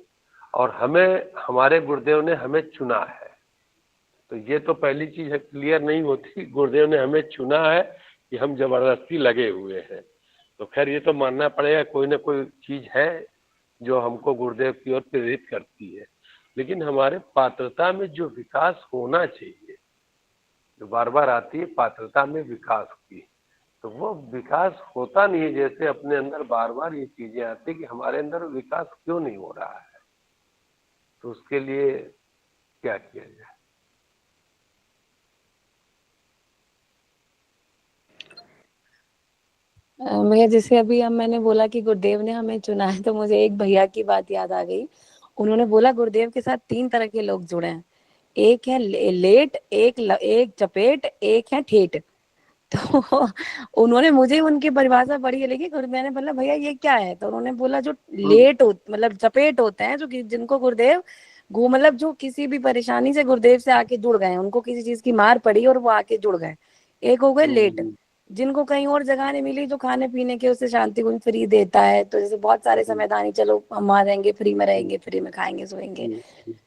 और हमें हमारे गुरुदेव ने हमें चुना है। तो ये तो पहली चीज है, क्लियर नहीं होती गुरुदेव ने हमें चुना है कि हम जबरदस्ती लगे हुए हैं। तो खैर ये तो मानना पड़ेगा कोई ना कोई चीज है जो हमको गुरुदेव की ओर प्रेरित करती है। लेकिन हमारे पात्रता में जो विकास होना चाहिए, जो बार बार आती है पात्रता में विकास की, तो वो विकास होता नहीं है। जैसे अपने अंदर बार बार ये चीजें आती कि हमारे अंदर विकास क्यों नहीं हो रहा है, तो उसके लिए क्या किया जाए? भैया जैसे अभी हम मैंने बोला कि गुरुदेव ने हमें चुना है, तो मुझे एक भैया की बात याद आ गई। उन्होंने बोला गुरुदेव के साथ 3 तरह के लोग जुड़े हैं, एक है लेट, एक चपेट, एक है ठेठ। तो उन्होंने मुझे उनकी परिभाषा पढ़ी है, लेकिन मैंने बोला भैया ये क्या है, तो उन्होंने बोला जो लेट हो मतलब चपेट होते हैं, जो जिनको गुरुदेव मतलब जो किसी भी परेशानी से गुरुदेव से आके जुड़ गए, उनको किसी चीज की मार पड़ी और वो आके जुड़ गए। एक हो गए लेट, जिनको कहीं और जगह नहीं मिली, जो खाने पीने के उससे शांति कुंज फ्री देता है, तो जैसे बहुत सारे संवैधानिक, चलो हम वहां रहेंगे, फ्री में रहेंगे, फ्री में खाएंगे सोएंगे।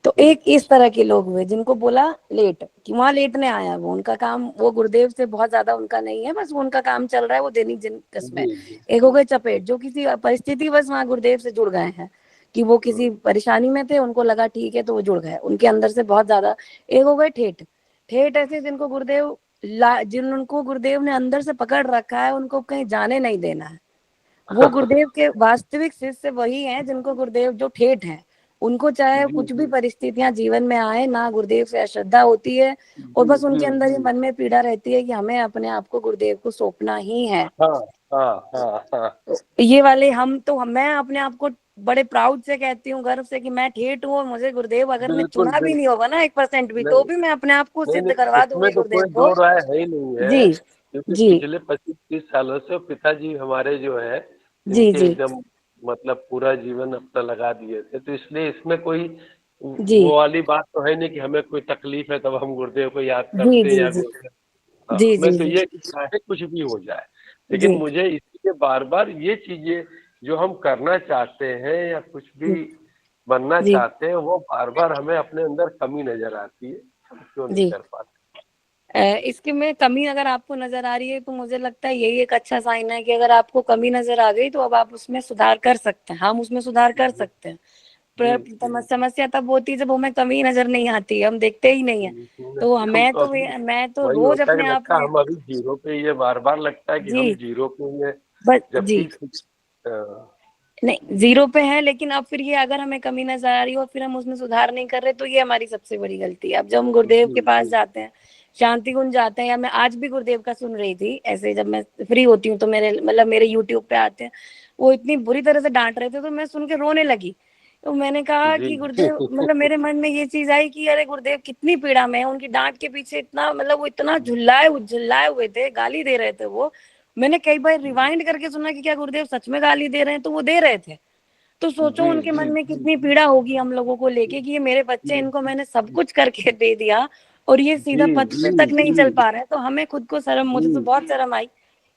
तो एक इस तरह के लोग हुए जिनको बोला लेट, कि वहां लेटने आया, वो उनका काम वो गुरुदेव से बहुत ज्यादा उनका नहीं है, बस वो उनका काम चल रहा है, वो दैनिक जिन। एक हो गए चपेट, जो किसी परिस्थिति बस वहां गुरुदेव से जुड़ गए हैं, कि वो किसी परेशानी में थे, उनको लगा ठीक है तो वो जुड़ गए, उनके अंदर से बहुत ज्यादा। एक हो गए ठेठ। ठेठ ऐसे जिनको गुरुदेव जिनको गुरुदेव ने अंदर से पकड़ रखा है, उनको कहीं जाने नहीं देना है। वो गुरुदेव के वास्तविक शिष्य वही हैं जिनको गुरुदेव जो ठेठ हैं, उनको चाहे कुछ भी परिस्थितियां जीवन में आए ना, गुरुदेव से अश्रद्धा होती है, और बस उनके अंदर ही मन में पीड़ा रहती है कि हमें अपने आप को गुरुदेव को सौंपना ही है। ये वाले मैं अपने आप को बड़े प्राउड से कहती हूँ, गर्व से, कि मैं ठेठ हूँ, और मुझे गुरुदेव अगर मैं बिल्कुल चुना भी नहीं होगा ना 1% भी, तो भी मैं अपने आप को नहीं सिद्ध नहीं, करवा इसमें दूंगी तो गुरुदेव कोई को। दो राय है ही नहीं है। जी क्योंकि जी पिछले 25-30 सालों से पिताजी हमारे जो है जी इनके जी एकदम मतलब पूरा जीवन अपना लगा दिए थे, तो इसलिए इसमें कोई जी वो वाली बात तो है नहीं कि हमें कोई तकलीफ है तब हम गुरुदेव को याद जी करते हैं जी या जी गुरुदेव। हाँ, जी हमें जी तो जी ये कि चाहे कुछ भी हो जाए, लेकिन जी मुझे इसलिए बार बार ये चीजें जो हम करना चाहते हैं या कुछ भी बनना जी चाहते हैं, वो बार बार हमें अपने अंदर कमी नजर आती है, हम क्यों नहीं जी। कर पाते। इसके में कमी अगर आपको नजर आ रही है, तो मुझे लगता है यही एक अच्छा साइन है कि अगर आपको कमी नजर आ गई तो अब आप उसमें सुधार कर सकते हैं, हम उसमें सुधार कर सकते हैं। समस्या तब होती है जब हमें कमी नजर नहीं आती, हम देखते ही नहीं है। तो मैं तो वही रोज होता है अपने कि आप लगता है में हम अभी जीरो पे ही है, बार बार लगता है कि जी हम जीरो पे ही है, बस जी जबकि नहीं जीरो पे है, लेकिन अब फिर ये अगर हमें कमी नजर आ रही हो और फिर हम उसमें सुधार नहीं कर रहे, तो ये हमारी सबसे बड़ी गलती है। अब जब हम गुरुदेव के पास जाते हैं, शांति कुंज जाते हैं, या मैं आज भी गुरुदेव का सुन रही थी, ऐसे जब मैं फ्री होती हूँ तो मेरे यूट्यूब पे आते हैं, वो इतनी बुरी तरह से डांट रहे थे तो मैं सुन के रोने लगी। तो मैंने कहा जी कि गुरुदेव, मतलब मेरे मन में ये चीज आई कि अरे गुरुदेव कितनी पीड़ा में है, उनकी डांट के पीछे इतना, मतलब वो इतना झुल्लाए हुए थे, गाली दे रहे थे वो। मैंने कई बार रिवाइंड करके सुना कि क्या गुरुदेव सच में गाली दे रहे हैं, तो वो दे रहे थे। तो सोचो उनके मन में कितनी पीड़ा होगी हम लोगों को लेके कि ये मेरे बच्चे, इनको मैंने सब कुछ करके दे दिया और ये सीधा पथ पे तक नहीं चल पा रहे हैं। तो हमें खुद को शर्म, मुझे तो बहुत शर्म आई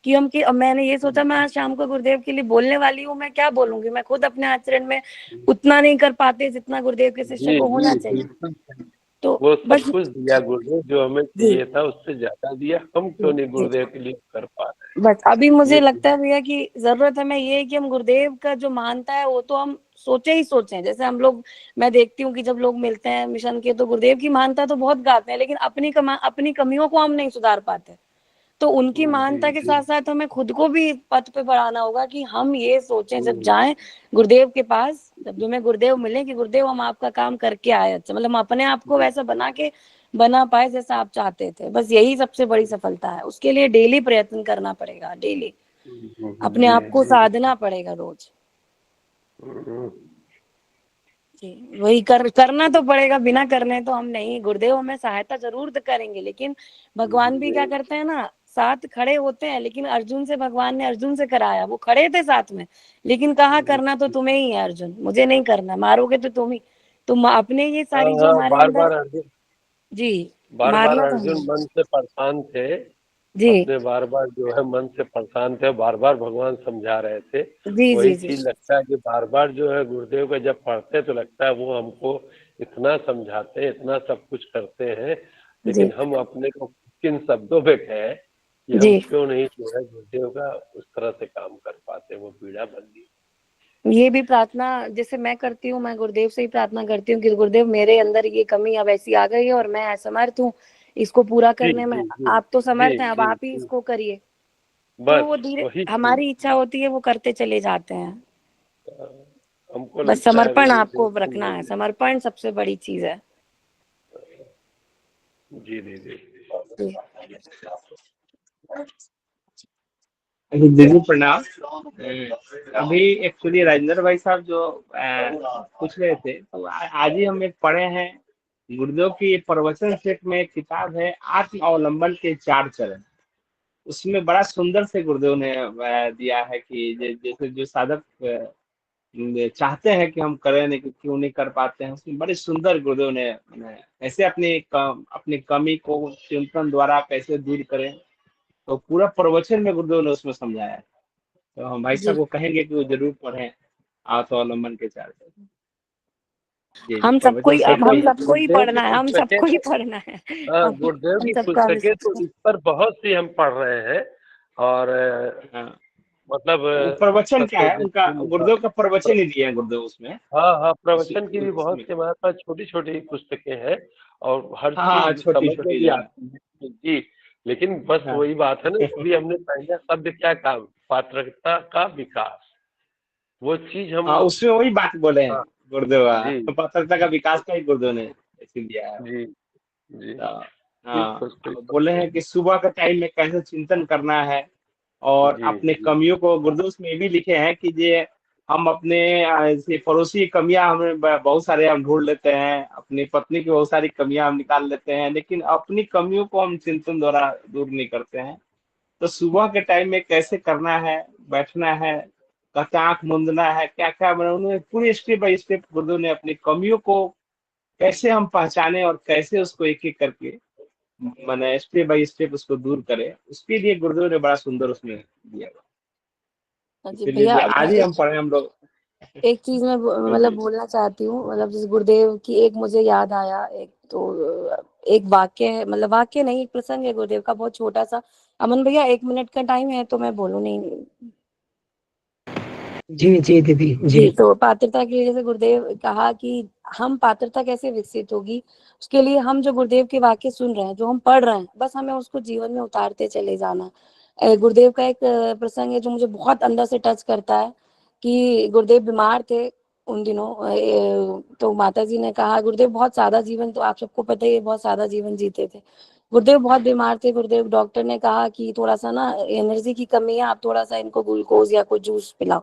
कि अब मैंने ये सोचा मैं आज शाम को गुरुदेव के लिए बोलने वाली हूँ, मैं क्या बोलूंगी, मैं खुद अपने आचरण में उतना नहीं कर पाते जितना गुरुदेव के शिष्य जी को होना जी चाहिए। बिल्कुल सही। तो वो बस सब कुछ दिया गुरुदेव, जो हमें जी चाहिए था उससे ज्यादा दिया, हम क्यों नहीं जी गुरुदेव के लिए कर पा रहे बस अभी हैं मुझे ये लगता चीज। है भैया कि जरूरत हमें ये है कि हम गुरुदेव का जो मानता है वो तो हम सोचे ही सोचे। जैसे हम लोग, मैं देखती हूँ कि जब लोग मिलते हैं मिशन के तो गुरुदेव की मानता तो बहुत गाते हैं, लेकिन अपनी कमियों को हम नहीं सुधार पाते। तो उनकी जी मानता के जी साथ साथ हमें खुद को भी पथ पे बढ़ाना होगा कि हम ये सोचें जब जाएं गुरुदेव के पास, जब हमें गुरुदेव मिले कि गुरुदेव हम आपका काम करके आए, अच्छा मतलब हम अपने आप को वैसा बना पाए जैसा आप चाहते थे। बस यही सबसे बड़ी सफलता है। उसके लिए डेली प्रयत्न करना पड़ेगा, डेली अपने जी आप को साधना पड़ेगा रोज। जी वही करना तो पड़ेगा, बिना करने तो हम नहीं। गुरुदेव हमें सहायता जरूर तो करेंगे, लेकिन भगवान भी क्या करते हैं ना, साथ खड़े होते हैं। लेकिन अर्जुन से भगवान ने अर्जुन से कराया, वो खड़े थे साथ में, लेकिन कहा करना तो तुम्हें ही है अर्जुन, मुझे नहीं करना, मारोगे तो तुम अपने ये हाँ सारी जो हाँ, हमारे अंदर बार जी बार मारना तो अर्जुन नहीं। मन से परेशान थे, जी अपने बार बार जो है मन से परेशान थे, बार बार भगवान समझा रहे थे। जी वही जी जी चीज लगता है कि बार बार जो है गुरुदेव का जब पढ़ते तो लगता है वो हमको इतना समझाते हैं, इतना सब कुछ करते हैं, जी लेकिन हम अपने को किन शब्दों में कहें कि हम जी क्यों नहीं जो है गुरुदेव का उस तरह से काम कर पाते, वो पीड़ा बन गई। ये भी प्रार्थना जैसे मैं करती हूँ, मैं गुरुदेव से ही प्रार्थना करती हूँ कि गुरुदेव मेरे अंदर ये कमी अब ऐसी आ गई है और मैं असमर्थ हूँ इसको पूरा जी करने में। जी जी आप तो जी समर्थ हैं, अब जी आप ही जी इसको करिए। तो वो बस धीरे, वही चीज हमारी इच्छा होती है वो करते चले जाते हैं। हमको बस लगता है अभी समर्पण गुरुदेव आपको को रखना है, समर्पण सबसे बड़ी चीज है। जी दीदी। जी दीदी प्रणाम। अभी एक्चुअली राजेंद्र भाई साहब जो पूछ रहे थे, तो आज ही हम एक पढ़े हैं गुरुदेव की प्रवचन सेट में एक किताब है आत्म अवलंबन के 4 चरण। उसमें बड़ा सुंदर से गुरुदेव ने दिया है कि जैसे जो साधक चाहते हैं कि हम करें नहीं, क्यों नहीं कर पाते हैं, उसमें बड़े सुंदर गुरुदेव ने कैसे अपनी कमी को चिंतन द्वारा कैसे दूर करें, तो पूरा प्रवचन में गुरुदेव ने उसमें समझाया है। तो हम भाई साहब जी को कहेंगे कि वो जरूर पढ़ें आत्मावलंबन के 4 चरण। जी जी, हम सबको प्रवचन ही, सेट अब में हम ही है। सबको ही गुरुदेव की पढ़ना है, हम पुस्तकें सबको ही तो पढ़ना है। हाँ, गुरुदेव हम की सबका पुस्तकें तो विश्वास। इस पर बहुत सी हम पढ़ रहे हैं। और हाँ, मतलब वो प्रवचन क्या है उनका, सत्यदेव जी, गुरुदेव का प्रवचन ही दिया है गुरुदेव उसमें। हाँ हाँ, उसी प्रवचन की भी बहुत उसमें सी हमारे पास छोटी छोटी पुस्तकें हैं और हर हाँ हाँ, चीज छोटी समझ में छोटी भी जो है। आती है जी। लेकिन बस हाँ वही बात है ना, अभी हमने पहला शब्द क्या कहा, पात्रता का विकास, वो चीज हम। हाँ, उसमें वही बात बोले हैं हाँ गुरुदेव। जी पात्रता का विकास का ही गुरुदेव ने ऐसे दिया है। जी जी तो ठीक हाँ, उसको अब बोले हैं कि सुबह का टाइम में कैसे चिंतन करना है और जी अपने जी कमियों को, गुरुदेव उसमें ये भी लिखे हैं कि ये हम अपने जैसे पड़ोसी की कमियां हमें बहुत सारे हम ढूंढ लेते हैं, अपनी पत्नी की बहुत सारी कमियां हम निकाल लेते हैं, लेकिन अपनी कमियों को हम चिंतन द्वारा दूर नहीं करते हैं। तो सुबह के टाइम में कैसे करना है, बैठना है, कहते आंख मूंदना है, क्या क्या बना, उन्होंने पूरी स्टेप बाय स्टेप गुरुदेव ने अपनी कमियों को कैसे हम पहचाने और कैसे उसको एक एक करके मैंने स्टेप बाय स्टेप उसको दूर करे, उसके लिए गुरुदेव ने बड़ा सुंदर उसमें दिया हुआ। जी इसीलिए भैया, जो मैं आज ही हम पढ़े हम लोग। एक चीज मैं मतलब जी बोलना चाहती हूँ, मतलब जैसे गुरुदेव की एक मुझे याद आया, एक तो एक वाक्य है, मतलब वाक्य नहीं, एक प्रसंग है गुरुदेव का बहुत छोटा सा। अमन भैया 1 मिनट का टाइम है तो मैं बोलूँ नहीं? जी जी दीदी जी। जी, तो पात्रता के लिए जैसे गुरुदेव कहा कि हम पात्रता कैसे विकसित होगी, उसके लिए हम जो गुरुदेव के वाक्य सुन रहे हैं, जो हम पढ़ रहे हैं, बस हमें उसको जीवन में उतारते चले जाना। गुरुदेव का एक प्रसंग है जो मुझे बहुत अंदर से टच करता है कि गुरुदेव बीमार थे उन दिनों। तो माताजी ने कहा, गुरुदेव बहुत सादा जीवन, तो आप सबको पता ही है, बहुत सादा जीवन जीते थे। गुरुदेव बहुत बीमार थे। गुरुदेव डॉक्टर ने कहा कि थोड़ा सा ना एनर्जी की कमी है, आप थोड़ा सा इनको ग्लूकोज या कोई जूस पिलाओ।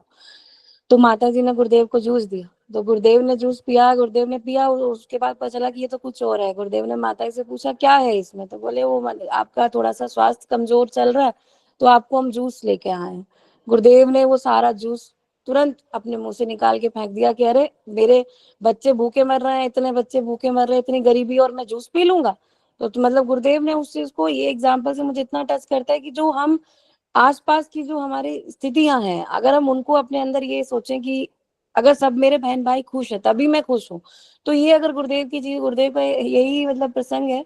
तो माताजी ने गुरुदेव को जूस दिया, तो गुरुदेव ने जूस पिया, गुरुदेव ने पिया, उसके बाद पता चला कि ये तो कुछ और है। गुरुदेव ने माताजी से पूछा क्या है इसमें, तो बोले वो आपका थोड़ा सा स्वास्थ्य कमजोर चल रहा है, तो आपको हम जूस लेके आए हैं। गुरुदेव ने वो सारा जूस तुरंत अपने मुंह से निकाल के फेंक दिया कि अरे मेरे बच्चे भूखे मर रहे हैं, इतने बच्चे भूखे मर रहे हैं, इतनी गरीबी, और मैं जूस पी लूंगा। तो मतलब गुरुदेव ने उस चीज को, ये एग्जाम्पल से मुझे इतना टच करता है कि जो हम आसपास की जो हमारी स्थितियां हैं, अगर हम उनको अपने अंदर ये सोचें कि अगर सब मेरे बहन भाई खुश है तभी मैं खुश हूँ, तो ये अगर गुरुदेव की चीज, गुरुदेव का यही मतलब प्रसंग है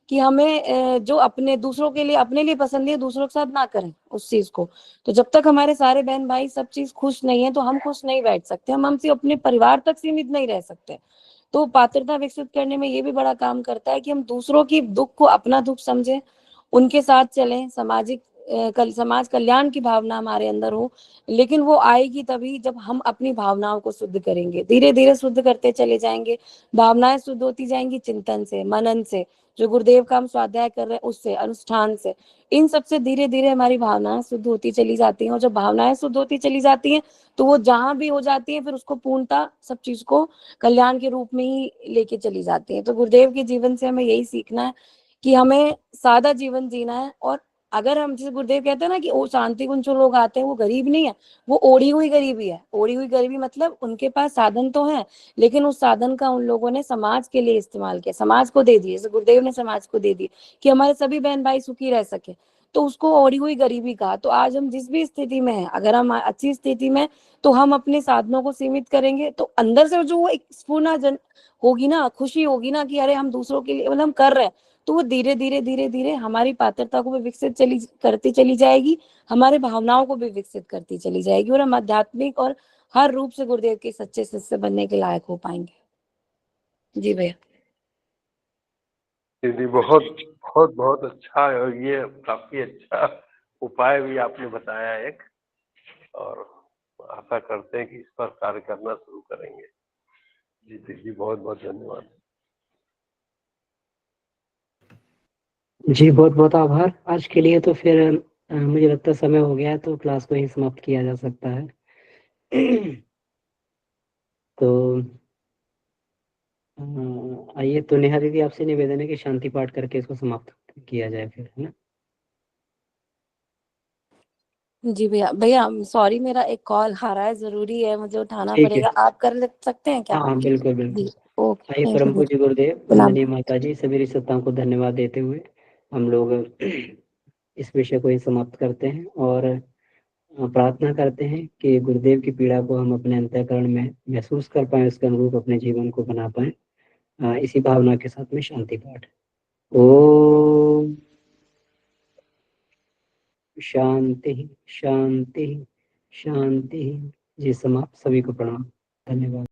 कि हमें जो अपने दूसरों के लिए, अपने लिए पसंद है, दूसरों के साथ ना करें उस चीज को। तो जब तक हमारे सारे बहन भाई सब चीज खुश नहीं है, तो हम खुश नहीं बैठ सकते, हम सिर्फ अपने परिवार तक सीमित नहीं रह सकते। तो पात्रता विकसित करने में ये भी बड़ा काम करता है कि हम दूसरों की दुख को अपना दुख समझें, उनके साथ चलें, सामाजिक समाज कल्याण की भावना हमारे अंदर हो। लेकिन वो आएगी तभी जब हम अपनी भावनाओं को शुद्ध करेंगे, धीरे धीरे शुद्ध करते चले जाएंगे। भावनाएं शुद्ध होती जाएंगी चिंतन से, मनन से, जो गुरुदेव का हम स्वाध्याय कर रहे हैं उससे, अनुष्ठान से, इन सबसे धीरे धीरे हमारी भावनाएं शुद्ध होती चली जाती हैं। और जब भावनाएं शुद्ध होती चली जाती हैं, तो वो जहां भी हो जाती है, फिर उसको पूर्णता सब चीज को कल्याण के रूप में ही लेके चली जाती है। तो गुरुदेव के जीवन से हमें यही सीखना है कि हमें सादा जीवन जीना है। और अगर हम, जैसे गुरुदेव कहते हैं ना कि वो शांति कुंज जो लोग आते हैं वो गरीब नहीं है, वो ओढ़ी हुई गरीबी है। ओढ़ी हुई गरीबी मतलब उनके पास साधन तो है, लेकिन उस साधन का उन लोगों ने समाज के लिए इस्तेमाल किया, समाज को दे दिए, जैसे गुरुदेव ने समाज को दे दिए कि हमारे सभी बहन भाई सुखी रह सके, तो उसको ओढ़ी हुई गरीबी कहा। तो आज हम जिस भी स्थिति में हैं, अगर हम अच्छी स्थिति में, तो हम अपने साधनों को सीमित करेंगे, तो अंदर से जो वो एक स्फूर्णा जन होगी ना, खुशी होगी ना कि अरे हम दूसरों के लिए मतलब हम कर रहे हैं, तो वो धीरे धीरे धीरे धीरे हमारी पात्रता को भी विकसित करती चली जाएगी, हमारे भावनाओं को भी विकसित करती चली जाएगी, और हम आध्यात्मिक और हर रूप से गुरुदेव के सच्चे शिष्य बनने के लायक हो पाएंगे। जी भैया। दीदी बहुत बहुत बहुत अच्छा है, और ये काफी अच्छा उपाय भी आपने बताया एक, और आशा करते हैं कि इस पर कार्य करना शुरू करेंगे। जी दीदी बहुत बहुत धन्यवाद। जी बहुत बहुत आभार। आज के लिए तो फिर मुझे लगता है समय हो गया है, तो क्लास को ही समाप्त किया जा सकता है। तो आइए, तो नेहा दीदी आपसे निवेदन है कि शांति पाठ करके इसको समाप्त किया जाए फिर, है ना। जी भैया, भैया सॉरी, मेरा एक कॉल आ रहा है, जरूरी है, मुझे उठाना ठीक है। पड़ेगा, आप सकते हैं क्या? हाँ बिल्कुल जी बिल्कुल। ओके, आइए, थैंक परम यू। पूज्य गुरुदेव, प्रणाम। वंदनीय माता जी, सभी रिश्तेदारों को धन्यवाद देते हुए हम लोग इस विषय को ही समाप्त करते हैं, और प्रार्थना करते हैं कि गुरुदेव की पीड़ा को हम अपने अंतःकरण में महसूस कर पाए, उसके अनुरूप अपने जीवन को बना पाए। इसी भावना के साथ में शांति पाठ। ओम शांति शांति शांति। जी समाप्त। सभी को प्रणाम, धन्यवाद।